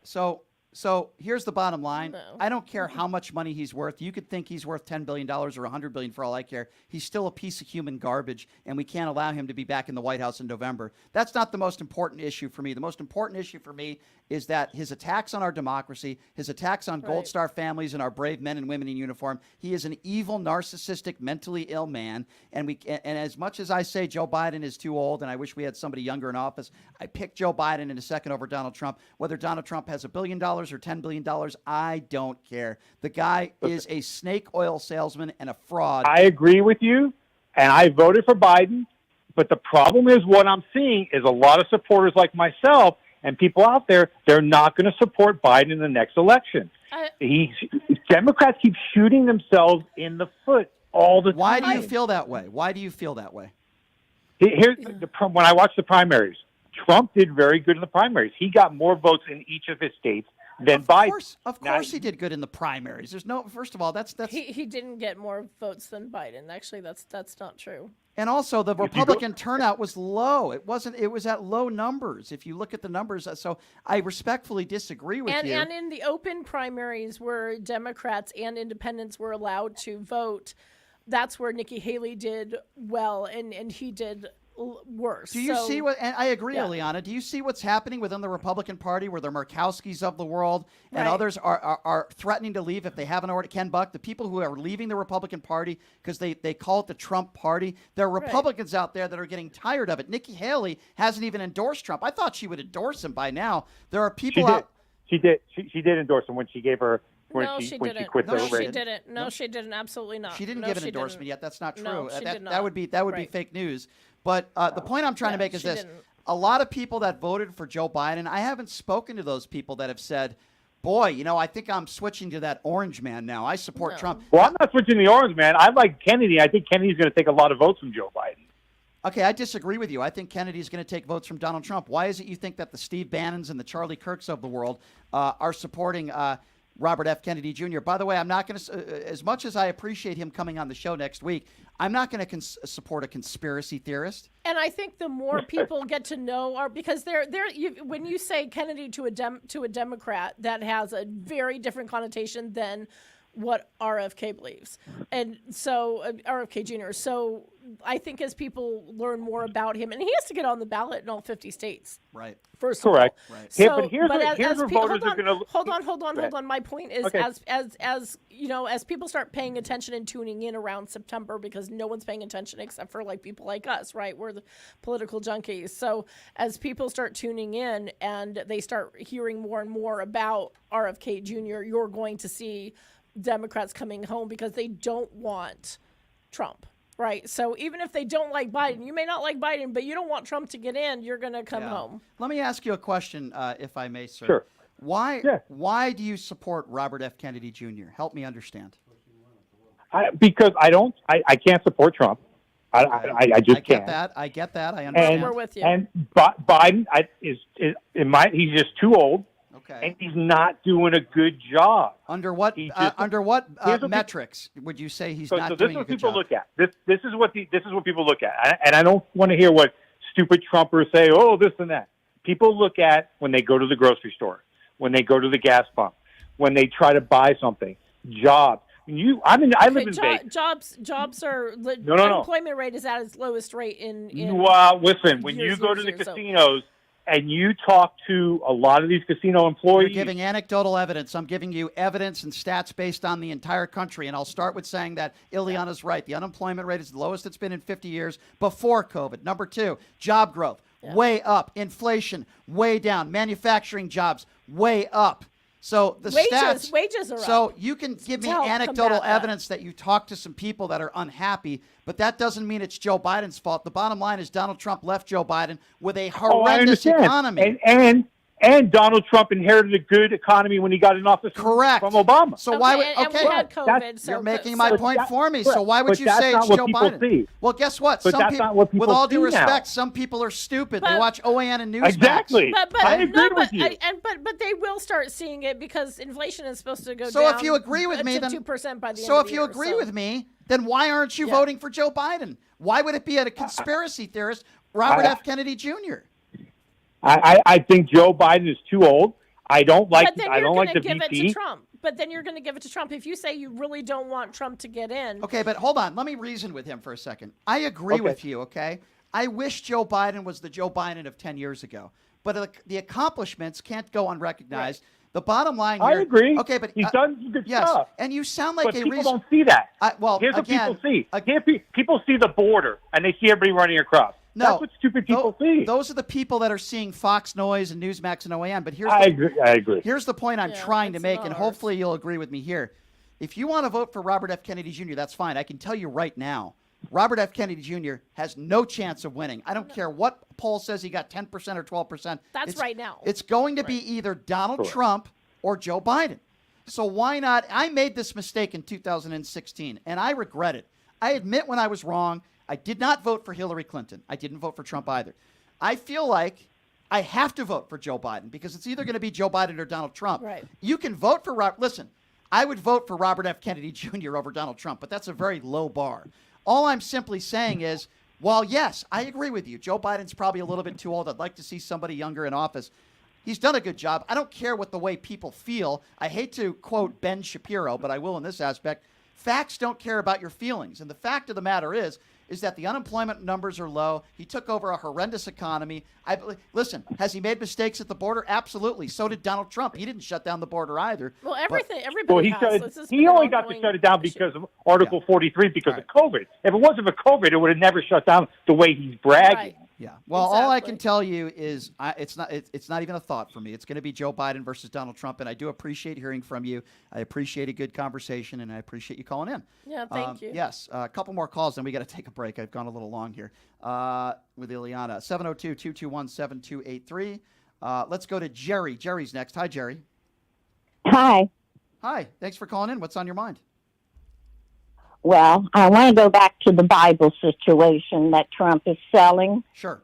So here's the bottom line. I don't care how much money he's worth. You could think he's worth $10 billion or $100 billion for all I care. He's still a piece of human garbage, and we can't allow him to be back in the White House in November. That's not the most important issue for me. The most important issue for me is that his attacks on our democracy, his attacks on Gold Star families and our brave men and women in uniform, he is an evil, narcissistic, mentally ill man. And as much as I say Joe Biden is too old and I wish we had somebody younger in office, I picked Joe Biden in a second over Donald Trump. Whether Donald Trump has $1 billion or $10 billion, I don't care. The guy is a snake oil salesman and a fraud. I agree with you, and I voted for Biden. But the problem is what I'm seeing is a lot of supporters like myself and people out there, they're not going to support Biden in the next election. Democrats keep shooting themselves in the foot all the time. Why do you feel that way? Why do you feel that way? Here's when I watched the primaries, Trump did very good in the primaries. He got more votes in each of his states than Biden. Of course he did good in the primaries. There's no, first of all, that's He didn't get more votes than Biden. Actually, that's not true. And also, the Republican turnout was low. It was at low numbers. If you look at the numbers, so I respectfully disagree with you. And in the open primaries where Democrats and independents were allowed to vote, that's where Nikki Haley did well, and he did worse. Do you see what? And I agree, Ileana. Do you see what's happening within the Republican Party, where the Murkowskis of the world and others are threatening to leave if they haven't already? Ken Buck, the people who are leaving the Republican Party because they call it the Trump Party. There are Republicans out there that are getting tired of it. Nikki Haley hasn't even endorsed Trump. I thought she would endorse him by now. There are people out. She did endorse him when she gave her. She quit didn't. the race. She didn't. No, she didn't. Absolutely not. She didn't No, give an she endorsement didn't. yet. That's not true. No, she did not. That would be fake news. But the point I'm trying to make is she this. didn't. a lot of people that voted for Joe Biden, I haven't spoken to those people that have said, boy, I think I'm switching to that orange man now. I support Trump. Well, I'm not switching to the orange man. I like Kennedy. I think Kennedy's going to take a lot of votes from Joe Biden. Okay, I disagree with you. I think Kennedy's going to take votes from Donald Trump. Why is it you think that the Steve Bannons and the Charlie Kirks of the world are supporting Robert F. Kennedy Jr.? By the way, I'm not going to, as much as I appreciate him coming on the show next week, I'm not going to support a conspiracy theorist. And I think the more people get to know, because when you say Kennedy to a Democrat, that has a very different connotation than what RFK believes, and so RFK Jr. So I think as people learn more about him, and he has to get on the ballot in all 50 states, right? First, correct. Of all. Right. So, Yeah, but here's where voters are going to hold on. My point is, okay. as people start paying attention and tuning in around September, because no one's paying attention except for like people like us, right? We're the political junkies. So as people start tuning in and they start hearing more and more about RFK Jr., you're going to see Democrats coming home because they don't want Trump. Right. So even if they don't like Biden, you may not like Biden, but you don't want Trump to get in, you're going to come home. Let me ask you a question, if I may, sir. Sure. Why do you support Robert F. Kennedy Jr.? Help me understand. Because I can't support Trump. I just can't. I get that. I understand. We're with you. And Biden he's just too old. Okay. And he's not doing a good job. Under what metrics would you say he's not doing a good job? Look at. This is what people look at. And I don't want to hear what stupid Trumpers say, oh, this and that. People look at when they go to the grocery store, when they go to the gas pump, when they try to buy something, jobs. I live in Vegas. Jobs are No. unemployment rate is at its lowest rate in listen, when you go to the casinos and you talk to a lot of these casino employees. You're giving anecdotal evidence. I'm giving you evidence and stats based on the entire country. And I'll start with saying that Ileana's right. The unemployment rate is the lowest it's been in 50 years before COVID. Number two, job growth, way up. Inflation, way down. Manufacturing jobs, way up. So the wages are up. So you can give me anecdotal evidence that you talk to some people that are unhappy, but that doesn't mean it's Joe Biden's fault. The bottom line is Donald Trump left Joe Biden with a horrendous economy. And Donald Trump inherited a good economy when he got in office from Obama. So why would we had COVID, you're making my point for me. So why would you say it's Joe Biden? See. Well, guess what? But some people, with all due respect, now. some people are stupid. They watch OAN and Newsmax. Exactly. I agree with you. But they will start seeing it because inflation is supposed to go down. So if you agree with me, then 2% by the end So of if the you year, agree with me, then why aren't you voting for Joe Biden? Why would it be a conspiracy theorist, Robert F. Kennedy Jr.? I think Joe Biden is too old. I don't like the give VP. it to Trump. But then you're going to give it to Trump if you say you really don't want Trump to get in. Okay, but hold on. Let me reason with him for a second. I agree with you, okay? I wish Joe Biden was the Joe Biden of 10 years ago. But the accomplishments can't go unrecognized. Right. The bottom line here. I agree. Okay, but he's done good stuff. And you sound like people don't see that. Here's what people see. People see the border, and they see everybody running across. No, that's what stupid people see. Those are the people that are seeing Fox Noise and Newsmax and OAN. But I agree. Here's the point I'm trying to make, and hopefully you'll agree with me here. If you want to vote for Robert F. Kennedy Jr., that's fine. I can tell you right now, Robert F. Kennedy Jr. has no chance of winning. I don't care what poll says he got 10% or 12%. That's right now. It's going to be either Donald Trump or Joe Biden. So why not? I made this mistake in 2016, and I regret it. I admit when I was wrong. I did not vote for Hillary Clinton. I didn't vote for Trump either. I feel like I have to vote for Joe Biden because it's either going to be Joe Biden or Donald Trump. Right. You can vote for listen, I would vote for Robert F. Kennedy Jr. over Donald Trump, but that's a very low bar. All I'm simply saying is, while yes, I agree with you, Joe Biden's probably a little bit too old. I'd like to see somebody younger in office. He's done a good job. I don't care what the way people feel. I hate to quote Ben Shapiro, but I will in this aspect. Facts don't care about your feelings. And the fact of the matter is that the unemployment numbers are low. He took over a horrendous economy. Listen, has he made mistakes at the border? Absolutely. So did Donald Trump. He didn't shut down the border either. Well, everybody has. He only got to shut it down because of Article 43 because of COVID. If it wasn't for COVID, it would have never shut down the way he's bragging. Yeah. Well, all I can tell you is it's not even a thought for me. It's going to be Joe Biden versus Donald Trump, and I do appreciate hearing from you. I appreciate a good conversation, and I appreciate you calling in. Yeah, thank you. Yes, a couple more calls, then we got to take a break. I've gone a little long here with Ileana. 702-221-7283. Let's go to Jerry. Jerry's next. Hi, Jerry. Hi. Hi. Thanks for calling in. What's on your mind? Well, I want to go back to the Bible situation that Trump is selling. Sure.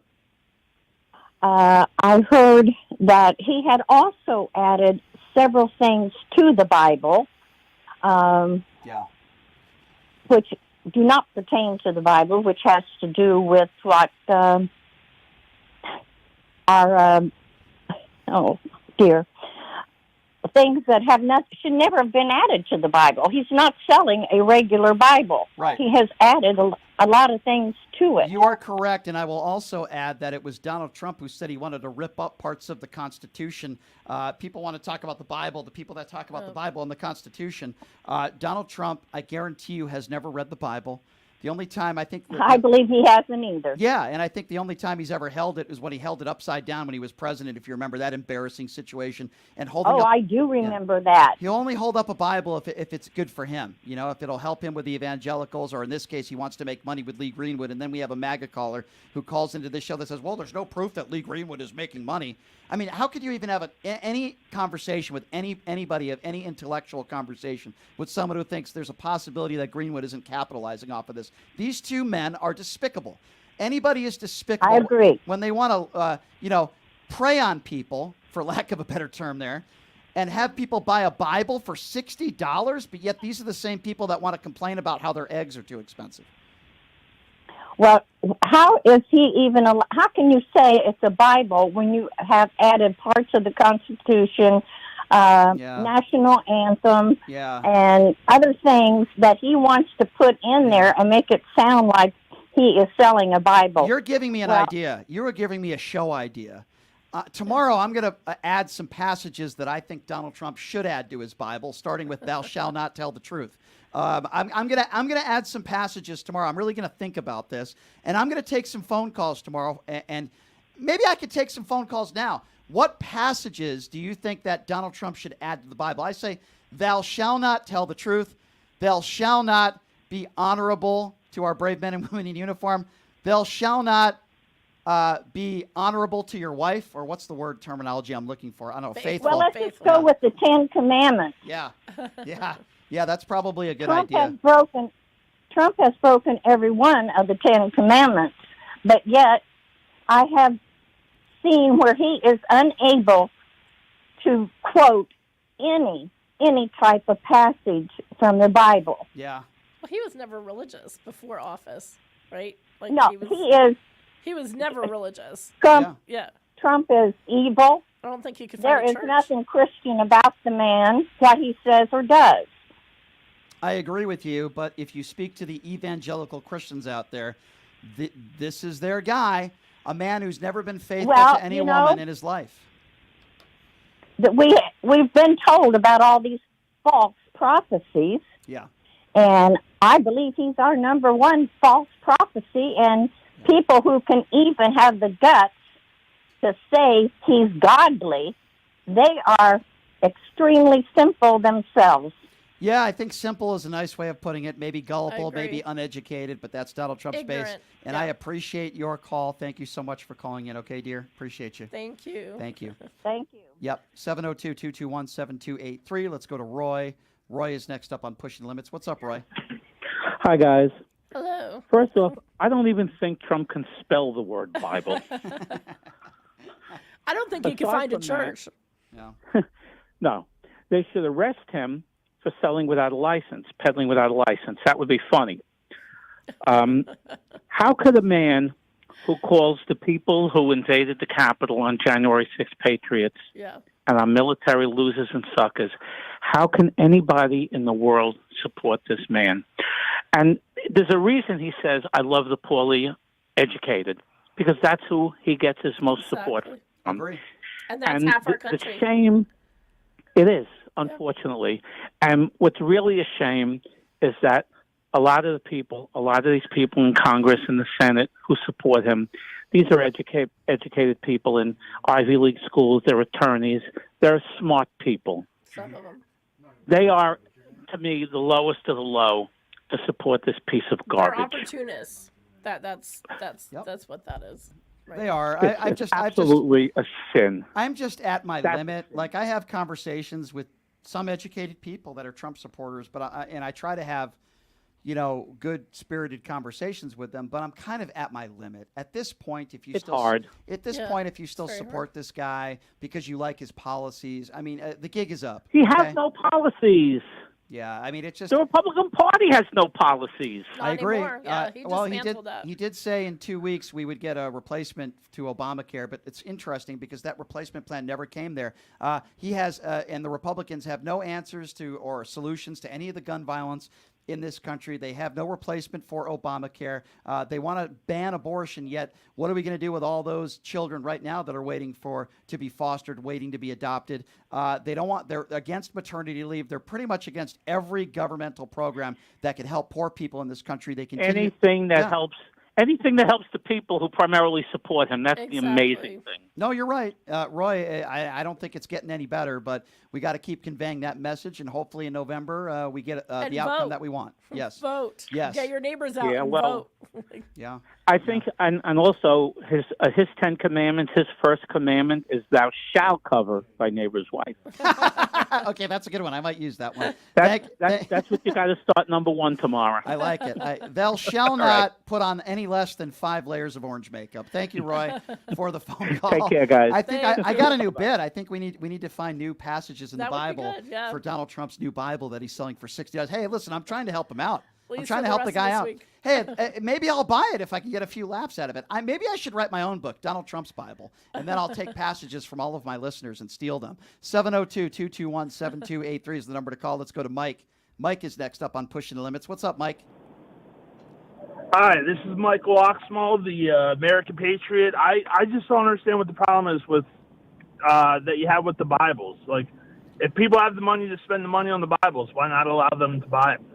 I heard that he had also added several things to the Bible, which do not pertain to the Bible, which has to do with what things that should never have been added to the Bible. He's not selling a regular Bible. Right. He has added a lot of things to it. You are correct, and I will also add that it was Donald Trump who said he wanted to rip up parts of the Constitution. People want to talk about the Bible. The people that talk about the Bible and the Constitution. Donald Trump, I guarantee you, has never read the Bible. The only time I believe he hasn't either. Yeah, and I think the only time he's ever held it is when he held it upside down when he was president, if you remember that embarrassing situation. And I do remember that. He'll only hold up a Bible if it's good for him, if it'll help him with the evangelicals, or in this case, he wants to make money with Lee Greenwood. And then we have a MAGA caller who calls into this show that says, well, there's no proof that Lee Greenwood is making money. I mean, how could you even have any conversation with anybody of any intellectual conversation with someone who thinks there's a possibility that Greenwood isn't capitalizing off of this? These two men are despicable. Anybody is despicable. I agree. When they want to, prey on people, for lack of a better term there, and have people buy a Bible for $60, but yet these are the same people that want to complain about how their eggs are too expensive. Well, how is he even? How can you say it's a Bible when you have added parts of the Constitution, national anthem, and other things that he wants to put in there and make it sound like he is selling a Bible? You're giving me an idea. You are giving me a show idea. Tomorrow, I'm going to add some passages that I think Donald Trump should add to his Bible, starting with "Thou shalt not tell the truth." I'm gonna add some passages tomorrow. I'm really gonna think about this, and I'm gonna take some phone calls tomorrow. And maybe I could take some phone calls now. What passages do you think that Donald Trump should add to the Bible? I say, "Thou shalt not tell the truth. Thou shalt not be honorable to our brave men and women in uniform. Thou shalt not be honorable to your wife," or what's the word terminology I'm looking for? I don't know. Faithful. Well, let's just go with the 10 Commandments. Yeah. Yeah, that's probably a good idea. Trump has broken every one of the 10 Commandments, but yet I have seen where he is unable to quote any type of passage from the Bible. Yeah. Well, he was never religious before office, right? Like No, he was never religious. Trump is evil. I don't think you could There find a is church. nothing Christian about the man, what he says or does. I agree with you, but if you speak to the evangelical Christians out there, this is their guy, a man who's never been faithful to any woman in his life. That we've been told about all these false prophecies. Yeah. And I believe he's our number one false prophecy, and people who can even have the guts to say he's godly, they are extremely simple themselves. Yeah, I think simple is a nice way of putting it. Maybe gullible, agree. maybe uneducated, but that's Donald Trump's base. Ignorant, And yeah. I appreciate your call. Thank you so much for calling in. Okay, dear? Appreciate you. Thank you. Thank you. Thank you. Yep, 702-221-7283. Let's go to Roy. Roy is next up on Pushing Limits. What's up, Roy? Hi, guys. Hello. First off, I don't even think Trump can spell the word Bible. I don't think you can Aside find a from that- church. No. No. They should arrest him for selling without a license, peddling without a license. That would be funny. How could a man who calls the people who invaded the Capitol on January 6th patriots and our military losers and suckers, how can anybody in the world support this man? And there's a reason he says, I love the poorly educated, because that's who he gets his most support from. Agree. And that's half our The country. shame, it is, unfortunately. And what's really a shame is that a lot of these people in Congress and the Senate who support him, These are educated people in Ivy League schools. They're attorneys. They're smart people. Some of them. They are, to me, the lowest of the low to support this piece of garbage. They're opportunists. That's what that is. Right. They are. It's absolutely a sin. I'm just at my limit. Like, I have conversations with some educated people that are Trump supporters, but I try to have, good spirited conversations with them. But I'm kind of at my limit at this point. If you if you still support this guy because you like his policies, I mean, the gig is up. He has no policies. Yeah, I mean, it's just the Republican Party has no policies. I agree. Yeah, He did say in 2 weeks we would get a replacement to Obamacare, but it's interesting because that replacement plan never came there. He has, and the Republicans have no answers to or solutions to any of the gun violence in this country. They have no replacement for Obamacare. They want to ban abortion, yet what are we going to do with all those children right now that are waiting to be fostered, waiting to be adopted? They're against maternity leave. They're pretty much against every governmental program that can help poor people in this country. They continue anything that helps the people who primarily support him. That's the amazing thing. No, you're right, Roy. I don't think it's getting any better, but we got to keep conveying that message, and hopefully in November we get the outcome that we want. Yes, vote. Yes, get your neighbors out and vote. Yeah, I think, and also his 10 Commandments. His first commandment is "Thou shalt cover thy neighbor's wife." Okay, that's a good one. I might use that one. That's what you got to start number 1 tomorrow. I like it. Thou shall not put on any less than 5 layers of orange makeup. Thank you, Roy, for the phone call. Take care, guys. I think I got a new bid. I think we need to find new passages in the Bible for Donald Trump's new Bible that he's selling for $60. Hey, listen, I'm trying to help him out. I'm trying to help the guy out. Hey, maybe I'll buy it if I can get a few laughs out of it. Maybe I should write my own book, Donald Trump's Bible, and then I'll take passages from all of my listeners and steal them. 702-221-7283 is the number to call. Let's go to Mike. Mike is next up on Pushing the Limits. What's up, Mike? Hi, this is Michael Oxmal, the American Patriot. I just don't understand what the problem is with that you have with the Bibles. Like, if people have the money to spend the money on the Bibles, why not allow them to buy them?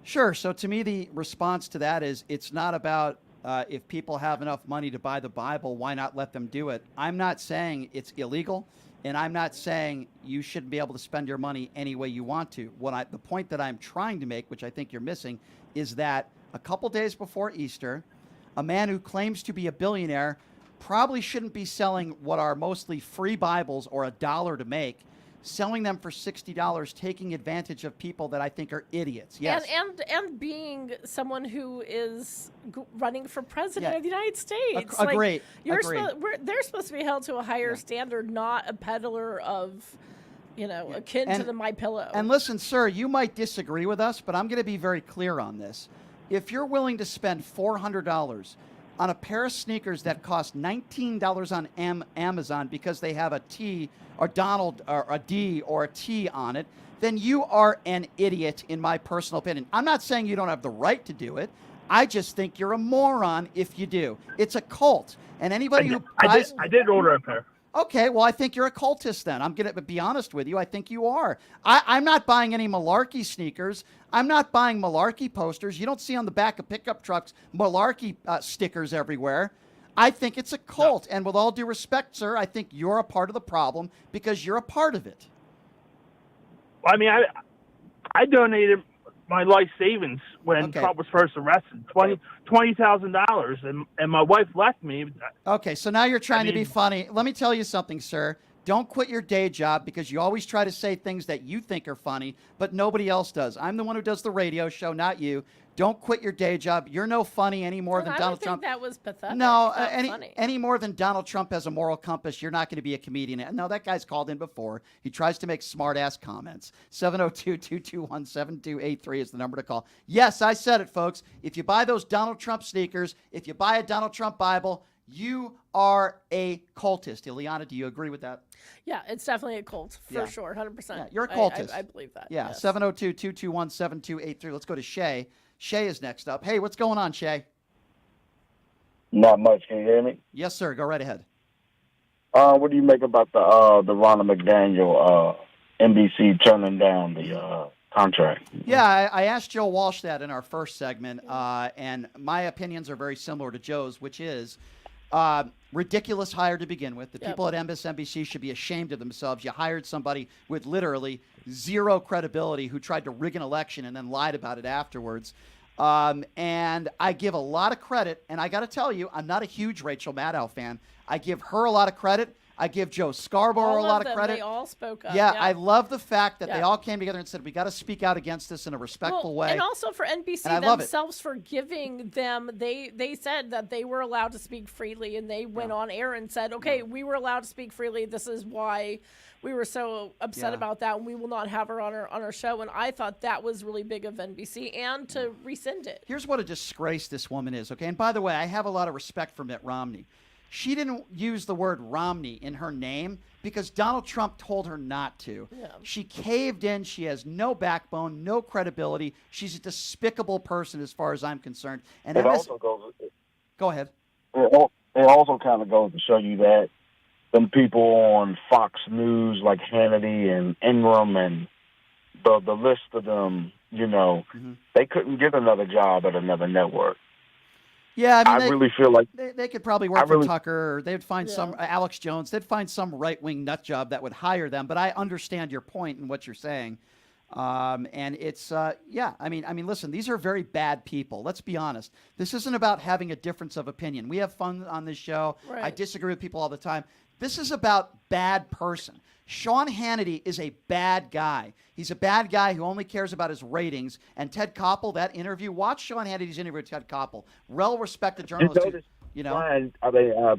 Sure. So to me, the response to that is it's not about if people have enough money to buy the Bible, why not let them do it? I'm not saying it's illegal, and I'm not saying you shouldn't be able to spend your money any way you want to. The point that I'm trying to make, which I think you're missing, is that a couple days before Easter, a man who claims to be a billionaire probably shouldn't be selling what are mostly free Bibles or $1 to make, selling them for $60, taking advantage of people that I think are idiots. Yes, and being someone who is running for president of the United States. Agree. They're supposed to be held to a higher standard, not a peddler of, akin to the My Pillow. And listen, sir, you might disagree with us, but I'm going to be very clear on this. If you're willing to spend $400 on a pair of sneakers that cost $19 on Amazon because they have a T or Donald or a D or a T on it, then you are an idiot, in my personal opinion. I'm not saying you don't have the right to do it. I just think you're a moron if you do. It's a cult, and anybody who buys... I did order a pair. Okay, well, I think you're a cultist then. I'm going to be honest with you. I think you are. I'm not buying any malarkey sneakers. I'm not buying malarkey posters. You don't see on the back of pickup trucks malarkey stickers everywhere. I think it's a cult. And with all due respect, sir, I think you're a part of the problem because you're a part of it. Well, I mean, I donated my life savings when Trump was first arrested, $20,000, and my wife left me. Okay, so now you're trying to be funny. Let me tell you something, sir. Don't quit your day job because you always try to say things that you think are funny, but nobody else does. I'm the one who does the radio show, not you. Don't quit your day job. You're no funny any more than Donald Trump. That was pathetic. No, any more than Donald Trump has a moral compass, you're not going to be a comedian. No, that guy's called in before. He tries to make smart-ass comments. 702-221-7283 is the number to call. Yes, I said it, folks. If you buy those Donald Trump sneakers, if you buy a Donald Trump Bible, you are a cultist. Ileana, do you agree with that? Yeah, it's definitely a cult, for sure, 100%. Yeah, you're a cultist. I believe that. Yeah, yes. 702-221-7283. Let's go to Shay. Shay is next up. Hey, what's going on, Shay? Not much. Can you hear me? Yes, sir. Go right ahead. What do you make about the Ronald McDaniel NBC turning down the contract? Yeah, I asked Joe Walsh that in our first segment, and my opinions are very similar to Joe's, which is Ridiculous hire to begin with. The people at MSNBC should be ashamed of themselves. You hired somebody with literally zero credibility who tried to rig an election and then lied about it afterwards. And I give a lot of credit, and I got to tell you, I'm not a huge Rachel Maddow fan. I give her a lot of credit. I give Joe Scarborough a lot of credit. They all spoke up. Yeah, I love the fact that they all came together and said, we got to speak out against this in a respectful way. And also for NBC themselves for giving them, they said that they were allowed to speak freely, and they went on air and said, okay, we were allowed to speak freely. This is why we were so upset about that, and we will not have her on our show. And I thought that was really big of NBC, and to rescind it. Here's what a disgrace this woman is, okay? And by the way, I have a lot of respect for Mitt Romney. She didn't use the word Romney in her name because Donald Trump told her not to. Yeah. She caved in. She has no backbone, no credibility. She's a despicable person as far as I'm concerned. And also goes. Go ahead. It also kind of goes to show you that them people on Fox News like Hannity and Ingram and the list of them, they couldn't get another job at another network. Yeah, I mean, I really feel like they could probably work for Tucker, or they'd find some Alex Jones. They'd find some right-wing nut job that would hire them. But I understand your point and what you're saying, and it's I mean, listen, these are very bad people. Let's be honest. This isn't about having a difference of opinion. We have fun on this show. Right. I disagree with people all the time. This is about bad person. Sean Hannity is a bad guy. He's a bad guy who only cares about his ratings. And Ted Koppel, that interview, watch Sean Hannity's interview with Ted Koppel. Well-respected journalist. Brian,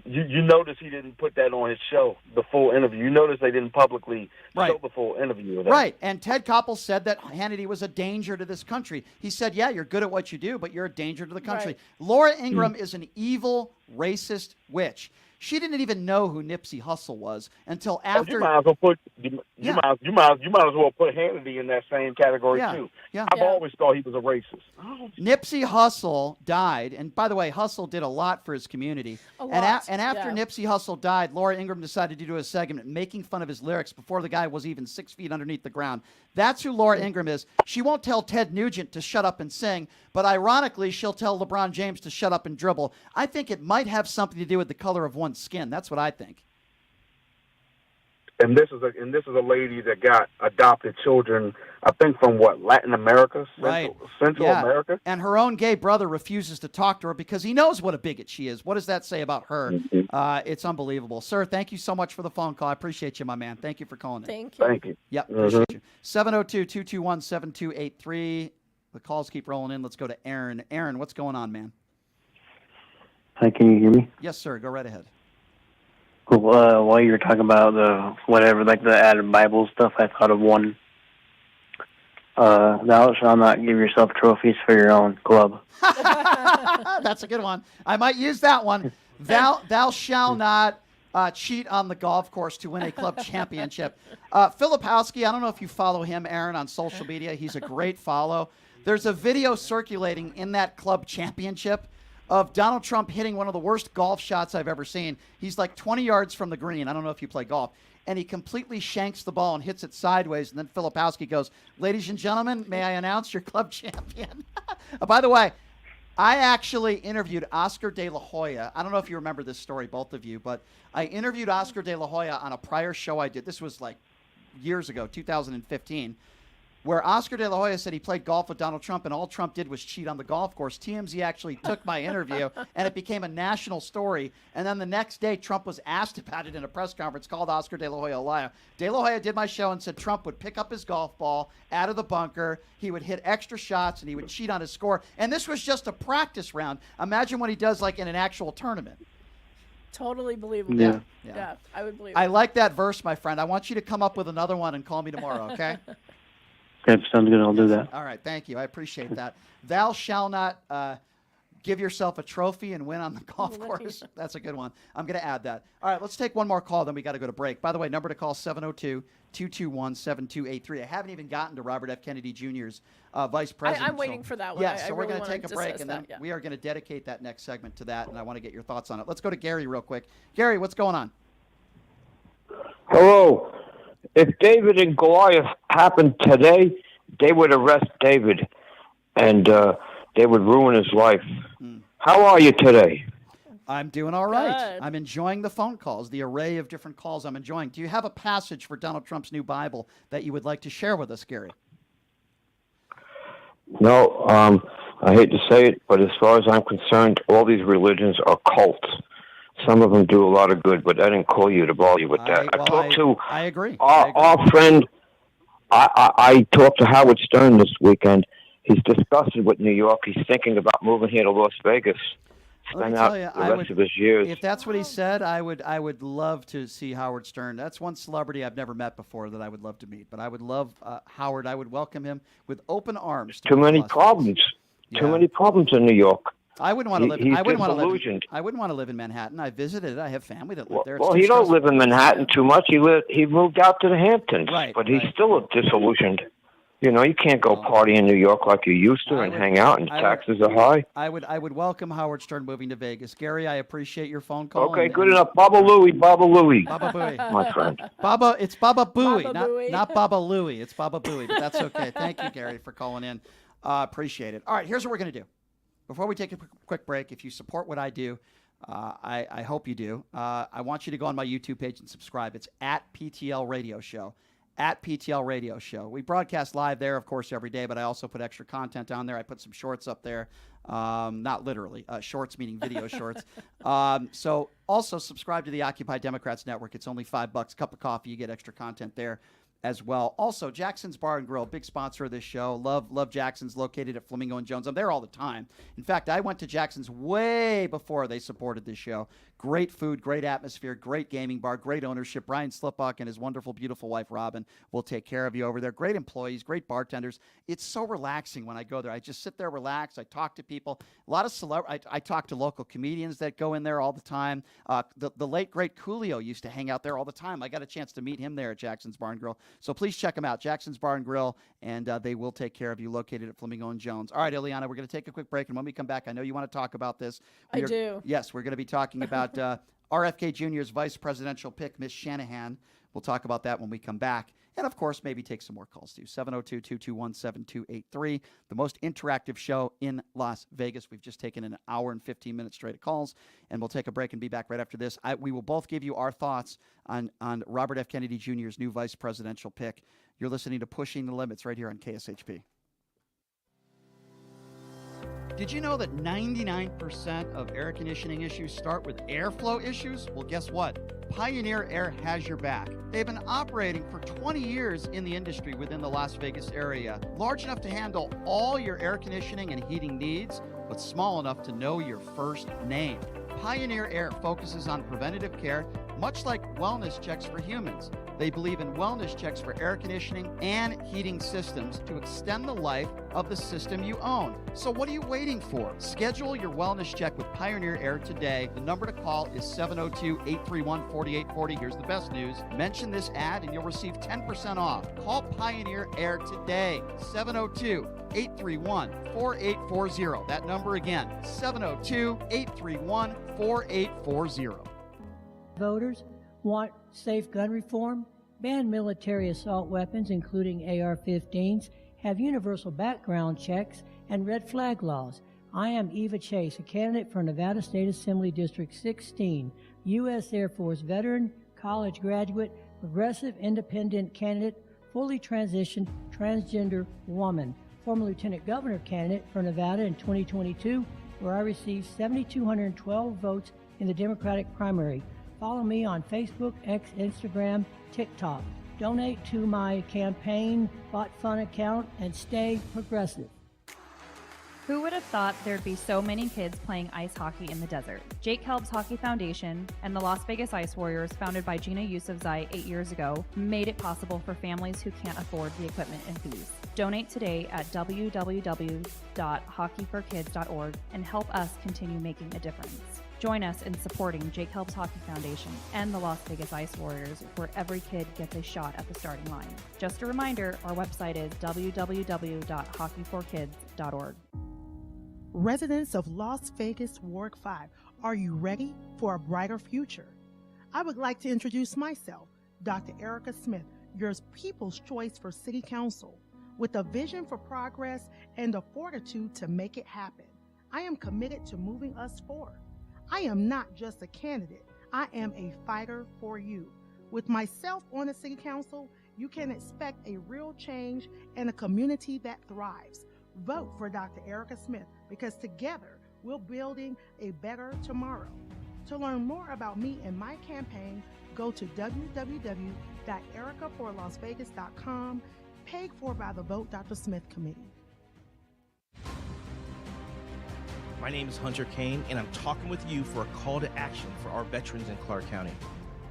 you notice he didn't put that on his show, the full interview. You notice they didn't publicly show the full interview of that. Right, and Ted Koppel said that Hannity was a danger to this country. He said, yeah, you're good at what you do, but you're a danger to the country. Right. Laura Ingraham is an evil, racist witch. She didn't even know who Nipsey Hussle was until after. You might as well put you might as well put Hannity in that same category too. Yeah. I've always thought he was a racist. Nipsey Hussle died, and by the way, Hussle did a lot for his community. And after Nipsey Hussle died, Laura Ingraham decided to do a segment making fun of his lyrics before the guy was even 6 feet underneath the ground. That's who Laura Ingraham is. She won't tell Ted Nugent to shut up and sing, but ironically, she'll tell LeBron James to shut up and dribble. I think it might have something to do with the color of one's skin. That's what I think. And this is a lady that got adopted children, I think, from Latin America, Central America. And her own gay brother refuses to talk to her because he knows what a bigot she is. What does that say about her? Mm-hmm. It's unbelievable. Sir, thank you so much for the phone call. I appreciate you, my man. Thank you for calling in. Thank you. Thank you. Yep, appreciate you. 702-221-7283. The calls keep rolling in. Let's go to Aaron. Aaron, what's going on, man? Hi, can you hear me? Yes, sir. Go right ahead. While you were talking about the added Bible stuff, I thought of one. Thou shalt not give yourself trophies for your own club. That's a good one. I might use that one. Thou shalt not cheat on the golf course to win a club championship. Filipowski, I don't know if you follow him, Aaron, on social media. He's a great follow. There's a video circulating in that club championship of Donald Trump hitting one of the worst golf shots I've ever seen. He's like 20 yards from the green. I don't know if you play golf. And he completely shanks the ball and hits it sideways. And then Filipowski goes, ladies and gentlemen, may I announce your club champion? By the way, I actually interviewed Oscar De La Hoya. I don't know if you remember this story, both of you, but I interviewed Oscar De La Hoya on a prior show I did. This was like years ago, 2015. Where Oscar De La Hoya said he played golf with Donald Trump, and all Trump did was cheat on the golf course. TMZ actually took my interview, and it became a national story. And then the next day, Trump was asked about it in a press conference, called Oscar De La Hoya a liar. De La Hoya did my show and said Trump would pick up his golf ball out of the bunker, he would hit extra shots, and he would cheat on his score. And this was just a practice round. Imagine what he does like in an actual tournament. Totally believable. Yeah, I would believe it. I like that verse, my friend. I want you to come up with another one and call me tomorrow, okay? Okay, sounds good. I'll do that. All right, thank you. I appreciate that. Thou shall not give yourself a trophy and win on the golf course. That's a good one. I'm going to add that. All right, let's take one more call, then we got to go to break. By the way, number to call 702-221-7283. I haven't even gotten to Robert F. Kennedy Jr.'s vice president. I'm waiting for that one. Yeah, so we're going to take a break, and then we are going to dedicate that next segment to that, and I want to get your thoughts on it. Let's go to Gary real quick. Gary, what's going on? Hello. If David and Goliath happened today, they would arrest David, and they would ruin his life. How are you today? I'm doing all right. Good. I'm enjoying the phone calls, the array of different calls I'm enjoying. Do you have a passage for Donald Trump's new Bible that you would like to share with us, Gary? No, I hate to say it, but as far as I'm concerned, all these religions are cults. Some of them do a lot of good, but I didn't call you to bother you with that. I agree. Our friend. I talked to Howard Stern this weekend. He's disgusted with New York. He's thinking about moving here to Las Vegas. Spend out the rest of his years. If that's what he said, I would love to see Howard Stern. That's one celebrity I've never met before that I would love to meet. But I would love Howard. I would welcome him with open arms. Too many problems. Too many problems in New York. I wouldn't want to live. He's I wouldn't want to live. disillusioned. I wouldn't want to live in Manhattan. I visited. I have family that live there. It's Well, too he don't stressful. live in Manhattan too much. He moved out to the Hamptons, Right, but he's still disillusioned. You know, you can't go party in New York like you used to and hang out, and taxes are high. I would welcome Howard Stern moving to Vegas. Gary, I appreciate your phone call. Okay, good enough. Baba Louie. Baba Booey. My friend. It's Baba Booey, Baba Booey. not Baba Louie. It's Baba Booey, but that's okay. Thank you, Gary, for calling in. Appreciate it. All right, here's what we're going to do. Before we take a quick break, if you support what I do, I hope you do, I want you to go on my YouTube page and subscribe. It's at PTL Radio Show. At PTL Radio Show. We broadcast live there, of course, every day, but I also put extra content on there. I put some shorts up there, not literally, shorts meaning video shorts. So also subscribe to the Occupy Democrats Network. It's only $5, cup of coffee. You get extra content there as well. Also, Jackson's Bar and Grill, big sponsor of this show. Love Jackson's, located at Flamingo and Jones. I'm there all the time. In fact, I went to Jackson's way before they supported this show. Great food, great atmosphere, great gaming bar, great ownership. Brian Slipbuck and his wonderful, beautiful wife, Robin, will take care of you over there. Great employees, great bartenders. It's so relaxing when I go there. I just sit there, relax. I talk to people. A lot of I talk to local comedians that go in there all the time. The late, great Coolio used to hang out there all the time. I got a chance to meet him there at Jackson's Bar and Grill. So please check them out, Jackson's Bar and Grill, and they will take care of you, located at Flamingo and Jones. All right, Ileana, we're going to take a quick break, and when we come back, I know you want to talk about this. I do. Yes, we're going to be talking about RFK Jr.'s vice presidential pick, Miss Shanahan. We'll talk about that when we come back. And, of course, maybe take some more calls, too. 702-221-7283, the most interactive show in Las Vegas. We've just taken an hour and 15 minutes straight of calls, and we'll take a break and be back right after this. We will both give you our thoughts on Robert F. Kennedy Jr.'s new vice presidential pick. You're listening to Pushing the Limits right here on KSHP. Did you know that 99% of air conditioning issues start with airflow issues? Well, guess what? Pioneer Air has your back. They've been operating for 20 years in the industry within the Las Vegas area, large enough to handle all your air conditioning and heating needs, but small enough to know your first name. Pioneer Air focuses on preventative care, much like wellness checks for humans. They believe in wellness checks for air conditioning and heating systems to extend the life of the system you own. So what are you waiting for? Schedule your wellness check with Pioneer Air today. The number to call is 702-831-4840. Here's the best news. Mention this ad and you'll receive 10% off. Call Pioneer Air today. 702-831-4840. That number again, 702-831-4840. Voters want safe gun reform, ban military assault weapons, including AR-15s, have universal background checks, and red flag laws. I am Eva Chase, a candidate for Nevada State Assembly District 16, U.S. Air Force veteran, college graduate, progressive independent candidate, fully transitioned transgender woman, former lieutenant governor candidate for Nevada in 2022, where I received 7,212 votes in the Democratic primary. Follow me on Facebook, X, Instagram, TikTok. Donate to my campaign Bot Fun account and stay progressive. Who would have thought there'd be so many kids playing ice hockey in the desert? Jake Kelb's Hockey Foundation and the Las Vegas Ice Warriors, founded by Gina Yusufzai 8 years ago, made it possible for families who can't afford the equipment and fees. Donate today at www.hockeyforkids.org and help us continue making a difference. Join us in supporting Jake Helps Hockey Foundation and the Las Vegas Ice Warriors, where every kid gets a shot at the starting line. Just a reminder, our website is www.hockeyforkids.org. Residents of Las Vegas Ward 5, are you ready for a brighter future? I would like to introduce myself, Dr. Erica Smith, your people's choice for City Council. With a vision for progress and the fortitude to make it happen, I am committed to moving us forward. I am not just a candidate. I am a fighter for you. With myself on the City Council, you can expect a real change and a community that thrives. Vote for Dr. Erica Smith because together we're building a better tomorrow. To learn more about me and my campaign, go to www.ericaforlasvegas.com, paid for by the Vote Dr. Smith Committee. My name is Hunter Kane, and I'm talking with you for a call to action for our veterans in Clark County.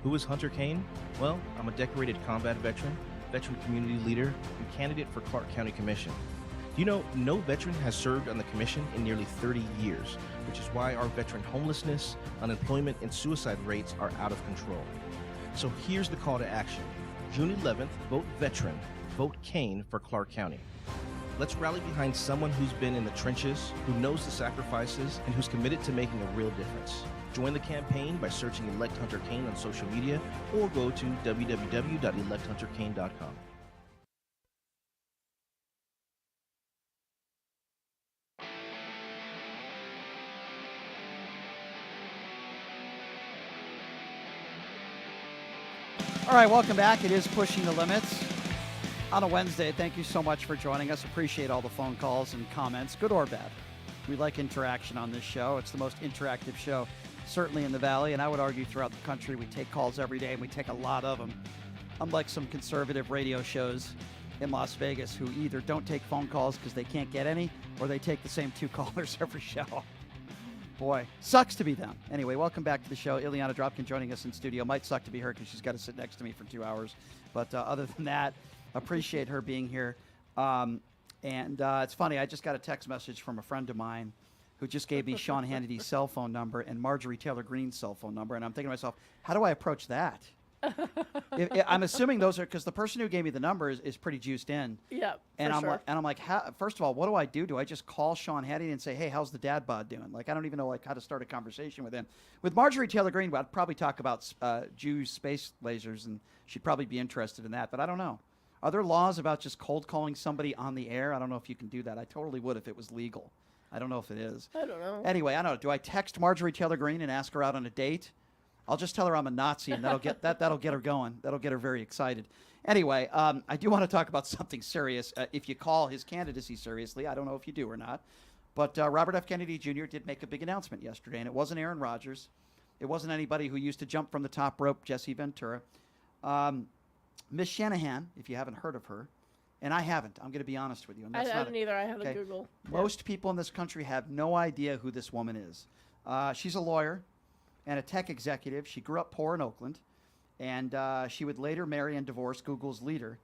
Who is Hunter Kane? Well, I'm a decorated combat veteran, veteran community leader, and candidate for Clark County Commission. Do you know no veteran has served on the commission in nearly 30 years, which is why our veteran homelessness, unemployment, and suicide rates are out of control. So here's the call to action. June 11th, vote veteran, vote Kane for Clark County. Let's rally behind someone who's been in the trenches, who knows the sacrifices, and who's committed to making a real difference. Join the campaign by searching Elect Hunter Kane on social media or go to www.electhunterkane.com. All right, welcome back. It is Pushing the Limits on a Wednesday. Thank you so much for joining us. Appreciate all the phone calls and comments, good or bad. We like interaction on this show. It's the most interactive show, certainly in the Valley, and I would argue throughout the country. We take calls every day, and we take a lot of them, unlike some conservative radio shows in Las Vegas who either don't take phone calls because they can't get any, or they take the same two callers every show. Boy, sucks to be them. Anyway, welcome back to the show. Ileana Dropkin joining us in studio. Might suck to be her because she's got to sit next to me for 2 hours. But other than that, appreciate her being here. And it's funny, I just got a text message from a friend of mine who just gave me Sean Hannity's cell phone number and Marjorie Taylor Greene's cell phone number. And I'm thinking to myself, how do I approach that? I'm assuming those are because the person who gave me the number is pretty juiced in. Yeah, and sure. I'm like, first of all, what do I do? Do I just call Sean Hannity and say, hey, how's the dad bod doing? Like, I don't even know how to start a conversation with him. With Marjorie Taylor Greene, I'd probably talk about Jews space lasers, and she'd probably be interested in that. But I don't know. Are there laws about just cold calling somebody on the air? I don't know if you can do that. I totally would if it was legal. I don't know if it is. I don't know. Anyway, I don't know. Do I text Marjorie Taylor Greene and ask her out on a date? I'll just tell her I'm a Nazi, and that'll get her going. That'll get her very excited. Anyway, I do want to talk about something serious. If you call his candidacy seriously, I don't know if you do or not, but Robert F. Kennedy Jr. did make a big announcement yesterday, and it wasn't Aaron Rodgers. It wasn't anybody who used to jump from the top rope, Jesse Ventura. Miss Shanahan, if you haven't heard of her, and I haven't. I'm going to be honest with you. And I haven't either. I had to Google. Most people in this country have no idea who this woman is. She's a lawyer and a tech executive. She grew up poor in Oakland, and she would later marry and divorce Google's leader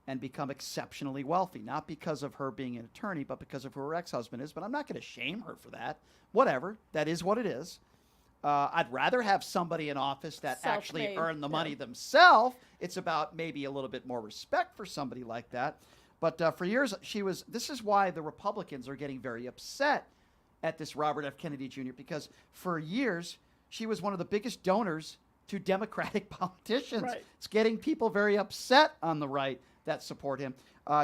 and become exceptionally wealthy, not because of her being an attorney, but because of who her ex-husband is. But I'm not going to shame her for that. Whatever. That is what it is. I'd rather have somebody in office that actually earned the money themselves. It's about maybe a little bit more respect for somebody like that. But for years, this is why the Republicans are getting very upset at this Robert F. Kennedy Jr., because for years, she was one of the biggest donors to Democratic politicians. Right. It's getting people very upset on the right that support him.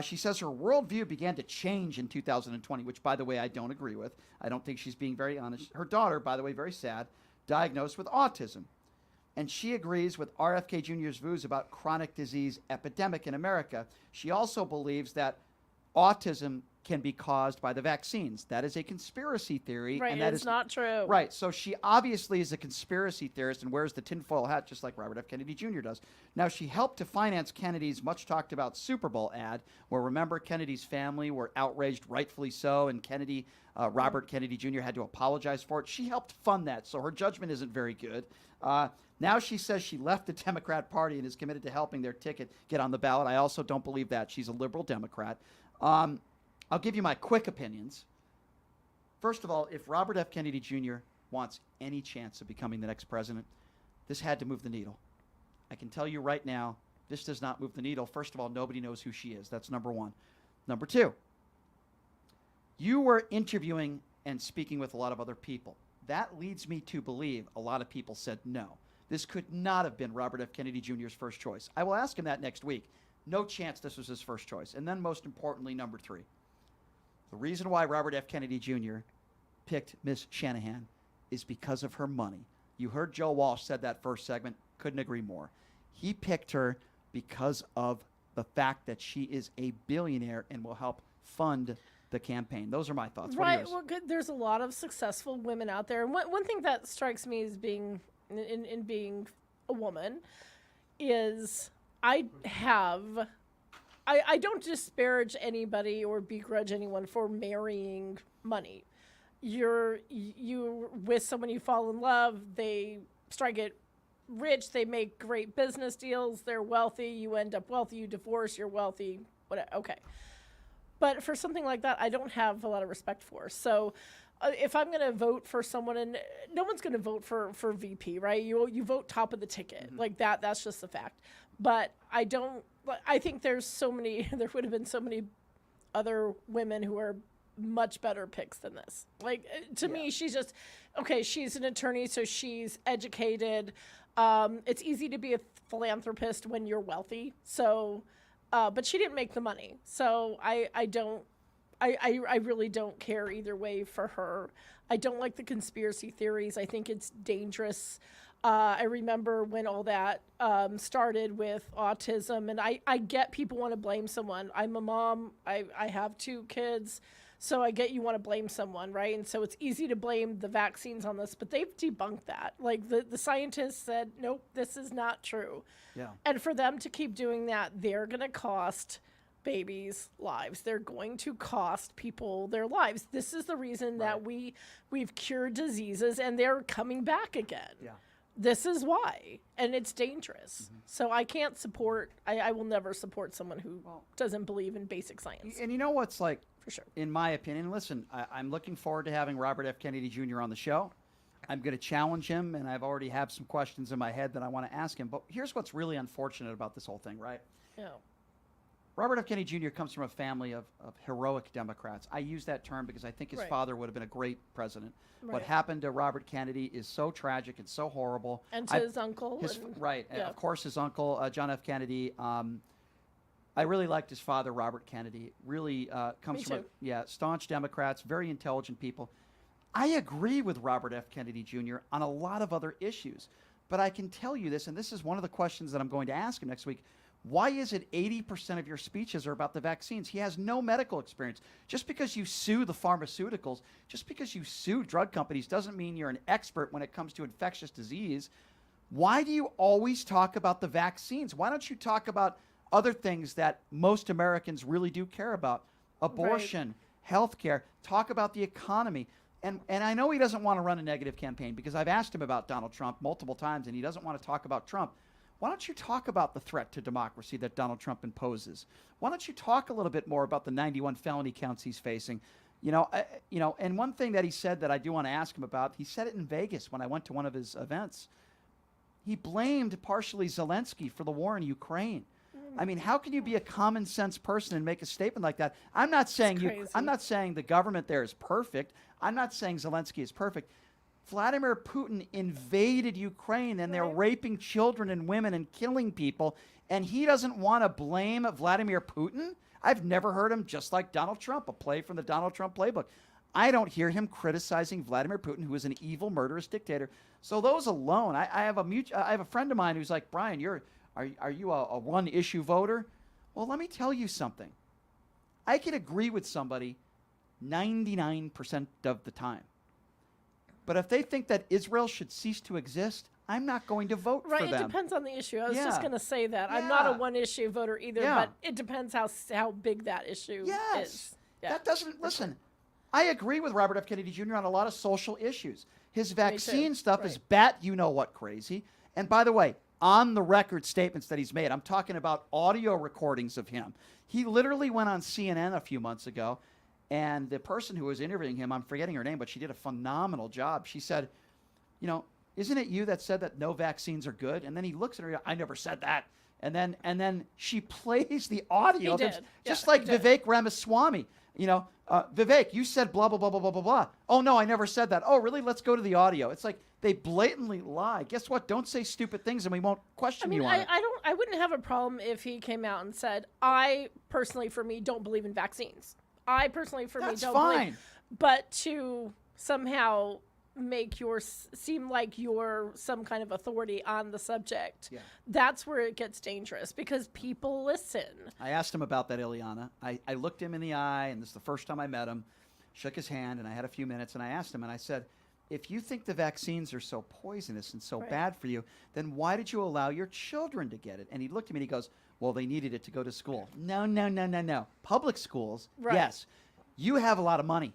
She says her worldview began to change in 2020, which, by the way, I don't agree with. I don't think she's being very honest. Her daughter, by the way, very sad, diagnosed with autism. And she agrees with RFK Jr.'s views about chronic disease epidemic in America. She also believes that autism can be caused by the vaccines. That is a conspiracy theory. Right, and that is not true. Right, so she obviously is a conspiracy theorist and wears the tinfoil hat just like Robert F. Kennedy Jr. does. Now, she helped to finance Kennedy's much-talked-about Super Bowl ad, where, remember, Kennedy's family were outraged, rightfully so, and Robert Kennedy Jr. had to apologize for it. She helped fund that, so her judgment isn't very good. Now she says she left the Democrat Party and is committed to helping their ticket get on the ballot. I also don't believe that. She's a liberal Democrat. I'll give you my quick opinions. First of all, if Robert F. Kennedy Jr. wants any chance of becoming the next president, this had to move the needle. I can tell you right now, this does not move the needle. First of all, nobody knows who she is. That's number one. Number two, you were interviewing and speaking with a lot of other people. That leads me to believe a lot of people said no. This could not have been Robert F. Kennedy Jr.'s first choice. I will ask him that next week. No chance this was his first choice. And then most importantly, number three, the reason why Robert F. Kennedy Jr. picked Miss Shanahan is because of her money. You heard Joe Walsh said that first segment. Couldn't agree more. He picked her because of the fact that she is a billionaire and will help fund the campaign. Those are my thoughts. Right. Well, good. There's a lot of successful women out there. And one thing that strikes me as being in being a woman is I don't disparage anybody or begrudge anyone for marrying money. You're with someone, you fall in love, they strike it rich, they make great business deals, they're wealthy, you end up wealthy, you divorce, you're wealthy, whatever. Okay. But for something like that, I don't have a lot of respect for. So if I'm going to vote for someone, and no one's going to vote for VP, right? You vote top of the ticket. Like that's just the fact. But I think there would have been so many other women who are much better picks than this. Like, to me, she's just, okay, she's an attorney, so she's educated. It's easy to be a philanthropist when you're wealthy. So, but she didn't make the money. So I really don't care either way for her. I don't like the conspiracy theories. I think it's dangerous. I remember when all that started with autism, and I get people want to blame someone. I'm a mom. I have 2 kids. So I get you want to blame someone, right? And so it's easy to blame the vaccines on this, but they've debunked that. Like the scientists said, nope, this is not true. Yeah. And for them to keep doing that, they're going to cost babies' lives. They're going to cost people their lives. This is the reason that we've cured diseases and they're coming back again. Yeah. This is why, and it's dangerous. So I can't support, I will never support someone who doesn't believe in basic science. And you know what's like, for sure, in my opinion, listen, I'm looking forward to having Robert F. Kennedy Jr. on the show. I'm going to challenge him, and I've already have some questions in my head that I want to ask him. But here's what's really unfortunate about this whole thing, right? Yeah. Robert F. Kennedy Jr. comes from a family of heroic Democrats. I use that term because I think his father would have been a great president. What Right. happened to Robert Kennedy is so tragic and so horrible. And to his uncle. Right. Yeah. Of course, his uncle, John F. Kennedy. I really liked his father, Robert Kennedy. Really comes Me from too. staunch Democrats, very intelligent people. I agree with Robert F. Kennedy Jr. on a lot of other issues. But I can tell you this, and this is one of the questions that I'm going to ask him next week. Why is it 80% of your speeches are about the vaccines? He has no medical experience. Just because you sue the pharmaceuticals, just because you sue drug companies doesn't mean you're an expert when it comes to infectious disease. Why do you always talk about the vaccines? Why don't you talk about other things that most Americans really do care about? Abortion, healthcare, talk about the economy. And I know he doesn't want to run a negative campaign because I've asked him about Donald Trump multiple times and he doesn't want to talk about Trump. Why don't you talk about the threat to democracy that Donald Trump imposes? Why don't you talk a little bit more about the 91 felony counts he's facing? And one thing that he said that I do want to ask him about, he said it in Vegas when I went to one of his events. He blamed partially Zelensky for the war in Ukraine. I mean, how can you be a common sense person and make a statement like that? I'm not saying I'm not saying the government there is perfect. I'm not saying Zelensky is perfect. Vladimir Putin invaded Ukraine and they're raping children and women and killing people, and he doesn't want to blame Vladimir Putin? I've never heard him, just like Donald Trump, a play from the Donald Trump playbook. I don't hear him criticizing Vladimir Putin, who is an evil, murderous dictator. So those alone, I have a friend of mine who's like, Brian, are you a one-issue voter? Well, let me tell you something. I can agree with somebody 99% of the time. But if they think that Israel should cease to exist, I'm not going to vote for them. Right, it depends on the issue. I was just going to say that. I'm Yeah. not a one-issue voter either, Yeah. but it depends how big that issue is. Yeah. That doesn't, listen, I agree with Robert F. Kennedy Jr. on a lot of social issues. His vaccine stuff is bat-you-know-what crazy. And by the way, on the record statements that he's made, I'm talking about audio recordings of him. He literally went on CNN a few months ago, and the person who was interviewing him, I'm forgetting her name, but she did a phenomenal job. She said, isn't it you that said that no vaccines are good? And then he looks at her, I never said that. And then she plays the audio of him, just like Vivek Ramaswamy. Vivek, you said blah, blah, blah, blah, blah, blah, blah. Oh, no, I never said that. Oh, really? Let's go to the audio. It's like they blatantly lie. Guess what? Don't say stupid things and we won't question you on it. I wouldn't have a problem if he came out and said, I personally, for me, don't believe in vaccines. I personally, for me, don't believe. But to somehow make seem like you're some kind of authority on the subject, Yeah. that's where it gets dangerous because people listen. I asked him about that, Ileana. I looked him in the eye, and this is the first time I met him, shook his hand, and I had a few minutes, and I asked him, and I said, if you think the vaccines are so poisonous and so bad for you, then why did you allow your children to get it? And he looked at me and he goes, well, they needed it to go to school. No. Public schools, yes. You have a lot of money.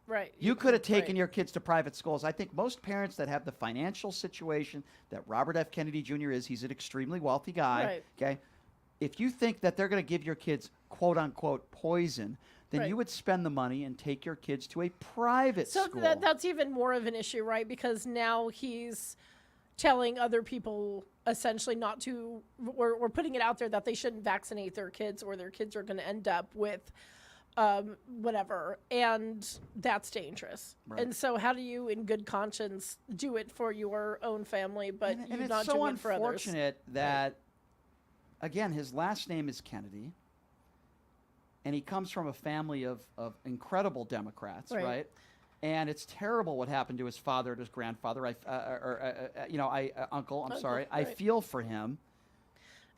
Right. You could have taken your kids to private schools. I think most parents that have the financial situation that Robert F. Kennedy Jr. is, he's an extremely wealthy guy, Right. okay? If you think that they're going to give your kids quote-unquote poison, then you would spend the money and take your kids to a private school. So that's even more of an issue, right? Because now he's telling other people essentially not to, or putting it out there that they shouldn't vaccinate their kids or their kids are going to end up with whatever. And that's dangerous. Right. And so how do you, in good conscience, do it for your own family, but and you it's not so do it for others? unfortunate that, again, his last name is Kennedy. And he comes from a family of incredible Democrats, right? And it's terrible what happened to his father and his grandfather. Uncle. I'm sorry. I feel for him.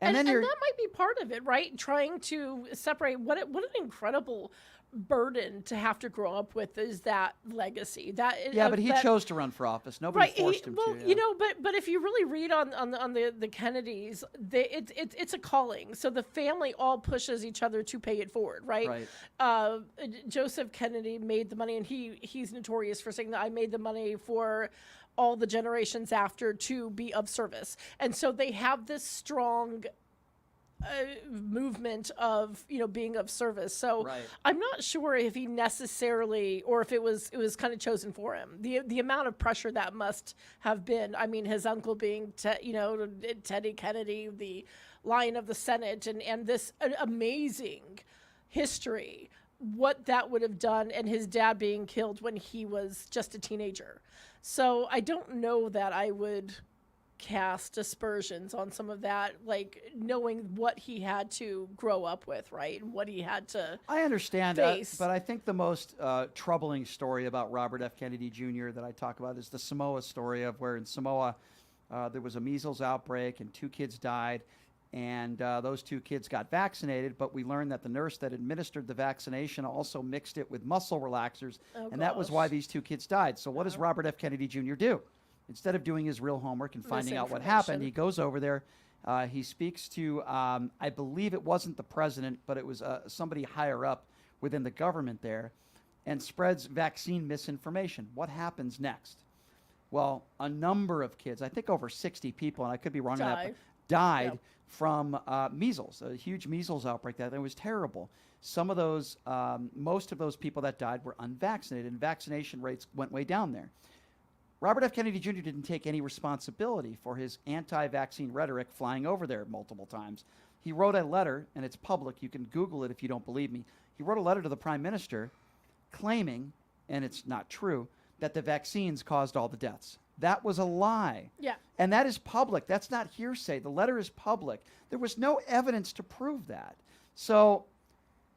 And then that might be part of it, right? Trying to separate what an incredible burden to have to grow up with is that legacy. But he chose to run for office. Nobody forced him to. You know, but if you really read on the Kennedys, it's a calling. So the family all pushes each other to pay it forward, right? Joseph Kennedy made the money, and he's notorious for saying that I made the money for all the generations after to be of service. And so they have this strong movement of being of service. So I'm not sure if he necessarily, or if it was kind of chosen for him. The amount of pressure that must have been. I mean, his uncle being Teddy Kennedy, the Lion of the Senate, and this amazing history, what that would have done, and his dad being killed when he was just a teenager. So I don't know that I would cast aspersions on some of that, like knowing what he had to grow up with, right? And what he had to I understand face. But I think the most troubling story about Robert F. Kennedy Jr. that I talk about is the Samoa story of where in Samoa there was a measles outbreak and 2 kids died. And those 2 kids got vaccinated, but we learned that the nurse that administered the vaccination also mixed it with muscle relaxers, and that was why these 2 kids died. So what does Robert F. Kennedy Jr. do? Instead of doing his real homework and finding out what happened, he goes over there. He speaks to, I believe it wasn't the president, but it was somebody higher up within the government there, and spreads vaccine misinformation. What happens next? Well, a number of kids, I think over 60 people, and I could be wrong on that, but died from measles, a huge measles outbreak. That was terrible. Some of those, most of those people that died were unvaccinated, and vaccination rates went way down there. Robert F. Kennedy Jr. didn't take any responsibility for his anti-vaccine rhetoric flying over there multiple times. He wrote a letter, and it's public. You can Google it if you don't believe me. He wrote a letter to the Prime Minister claiming, and it's not true, that the vaccines caused all the deaths. That was a lie. Yeah. And that is public. That's not hearsay. The letter is public. There was no evidence to prove that. So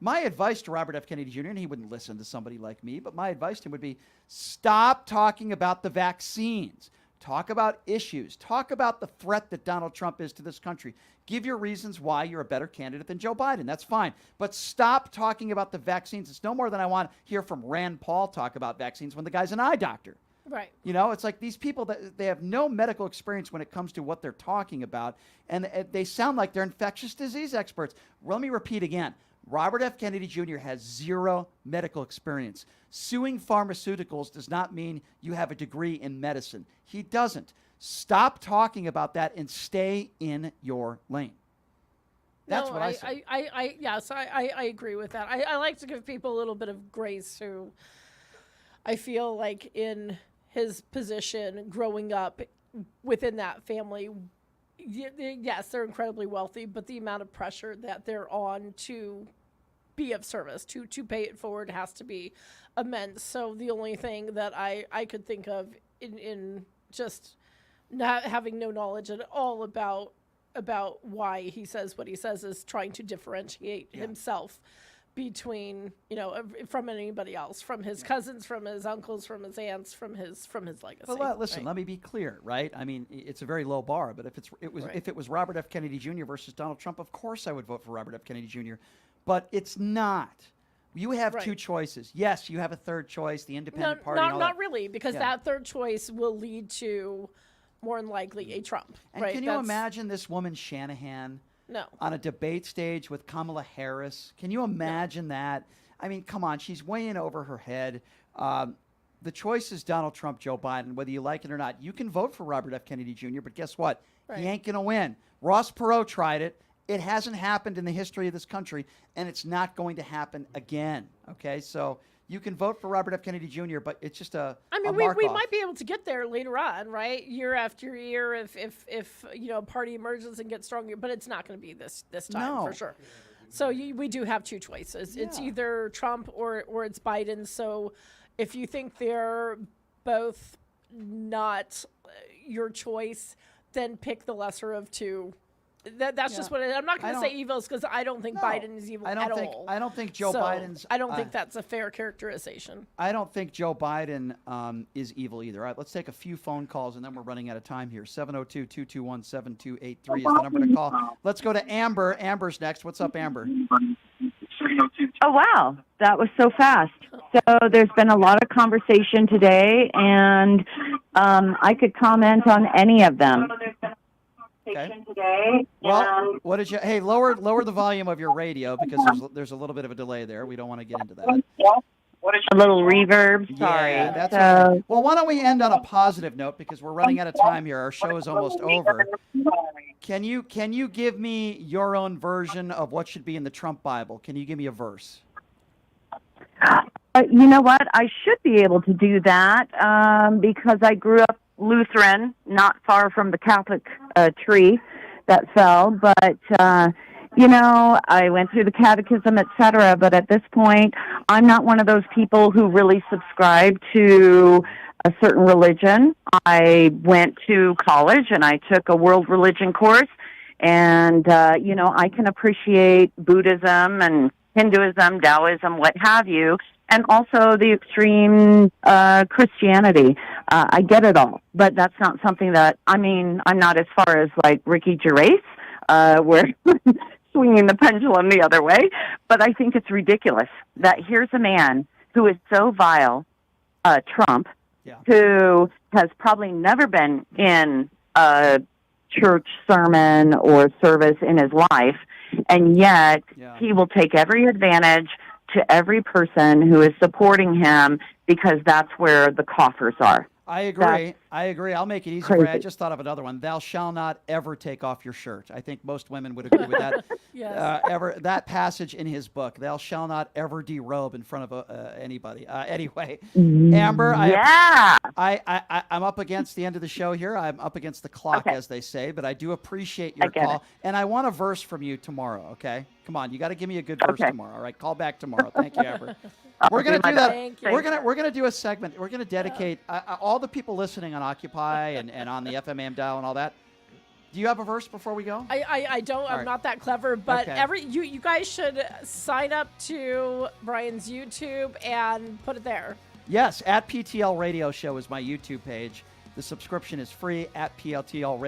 my advice to Robert F. Kennedy Jr., and he wouldn't listen to somebody like me, but my advice to him would be stop talking about the vaccines. Talk about issues. Talk about the threat that Donald Trump is to this country. Give your reasons why you're a better candidate than Joe Biden. That's fine. But stop talking about the vaccines. It's no more than I want to hear from Rand Paul talk about vaccines when the guy's an eye doctor. Right. You know, it's like these people that they have no medical experience when it comes to what they're talking about, and they sound like they're infectious disease experts. Let me repeat again. Robert F. Kennedy Jr. has 0 medical experience. Suing pharmaceuticals does not mean you have a degree in medicine. He doesn't. Stop talking about that and stay in your lane. That's what I say. I agree with that. I like to give people a little bit of grace who I feel like in his position growing up within that family, yes, they're incredibly wealthy, but the amount of pressure that they're on to be of service, to pay it forward has to be immense. So the only thing that I could think of in just not having no knowledge at all about why he says what he says is trying to differentiate himself. between, from anybody else, from his cousins, from his uncles, from his aunts, from his legacy. Well, listen, let me be clear, right? I mean, it's a very low bar, but if it was Robert F. Kennedy Jr. versus Donald Trump, of course I would vote for Robert F. Kennedy Jr. But it's not. You have two choices. Yes, you have a third choice, the independent party. Not really, because that third choice will lead to more than likely a Trump. And can you imagine this woman Shanahan? No. On a debate stage with Kamala Harris. Can you imagine that? I mean, come on. She's way in over her head. The choice is Donald Trump, Joe Biden. Whether you like it or not, you can vote for Robert F. Kennedy Jr., but guess what? Right. He ain't going to win. Ross Perot tried it. It hasn't happened in the history of this country, and it's not going to happen again. Okay? So you can vote for Robert F. Kennedy Jr., but it's just a we might be able to get there later on, right? Year after year, if party emerges and gets stronger, but it's not going to be this time for sure. So we do have two choices. Yeah. It's either Trump or it's Biden. So if you think they're both not your choice, then pick the lesser of two. That's just what I'm not going to say evil because I don't think Biden is evil at all. I don't think Joe Biden's. I don't think that's a fair characterization. I don't think Joe Biden is evil either. All right, let's take a few phone calls and then we're running out of time here. 702-221-7283 is the number to call. Let's go to Amber. Amber's next. What's up, Amber? Oh, wow. That was so fast. So there's been a lot of conversation today, and I could comment on any of them. Okay. Well, what did you? Hey, lower the volume of your radio because there's a little bit of a delay there. We don't want to get into that. A little reverb. Sorry. Yeah, that's okay. Well, why don't we end on a positive note because we're running out of time here. Our show is almost over. Can you give me your own version of what should be in the Trump Bible? Can you give me a verse? You know what? I should be able to do that because I grew up Lutheran, not far from the Catholic tree that fell. But, I went through the catechism, etc. But at this point, I'm not one of those people who really subscribe to a certain religion. I went to college and I took a world religion course. And, I can appreciate Buddhism and Hinduism, Taoism, what have you, and also the extreme Christianity. I get it all, but that's not something that, I'm not as far as like Ricky Gervais, where swinging the pendulum the other way, but I think it's ridiculous that here's a man who is so vile, Trump, who has probably never been in a church sermon or service in his life, and yet he will take every advantage to every person who is supporting him because that's where the coffers are. I agree. I'll make it easy for you. I just thought of another one. Thou shalt not ever take off your shirt. I think most women would agree with that. Yes. That passage in his book, thou shalt not ever derobe in front of anybody. Anyway, Amber, I'm up against the end of the show here. I'm up against the clock, as they say, but I do appreciate your call. And I want a verse from you tomorrow, okay? Come on, you got to give me a good verse tomorrow, all right? Call back tomorrow. Thank you, Amber. We're going to do that. We're going to do a segment. We're going to dedicate all the people listening on Occupy and on the FMAM dial and all that. Do you have a verse before we go? I don't. I'm not that clever, but you guys should sign up to Brian's YouTube and put it there. Yes, at PTL Radio Show is my YouTube page. The subscription is free at PTL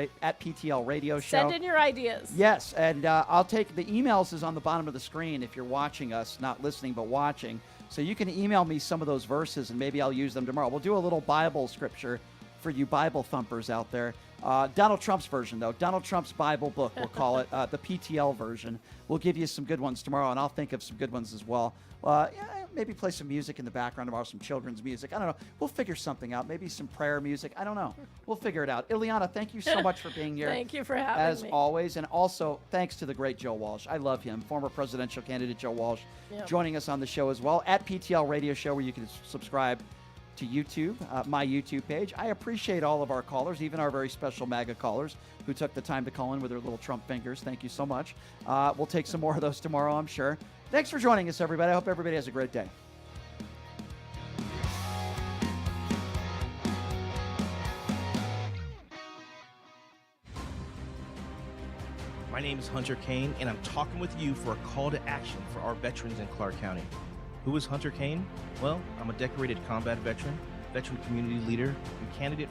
Radio Show. Send in your ideas. Yes, and I'll take the emails is on the bottom of the screen if you're watching us, not listening but watching. So you can email me some of those verses, and maybe I'll use them tomorrow. We'll do a little Bible scripture for you Bible thumpers out there. Donald Trump's version, though. Donald Trump's Bible book, we'll call it, the PTL version. We'll give you some good ones tomorrow, and I'll think of some good ones as well. Maybe play some music in the background tomorrow, some children's music. I don't know. We'll figure something out. Maybe some prayer music. I don't know. We'll figure it out. Ileana, thank you so much for being here. Thank you for having me. As always. And also, thanks to the great Joe Walsh. I love him. Former presidential candidate Joe Walsh joining us on the show as well. At PTL Radio Show, where you can subscribe to YouTube, my YouTube page. I appreciate all of our callers, even our very special MAGA callers who took the time to call in with their little Trump fingers. Thank you so much. We'll take some more of those tomorrow, I'm sure. Thanks for joining us, everybody. I hope everybody has a great day. My My name is Hunter Kane, and I'm talking with you for a call to action for our veterans in Clark County. Who is Hunter Kane? Well, I'm a decorated combat veteran, veteran community leader, and candidate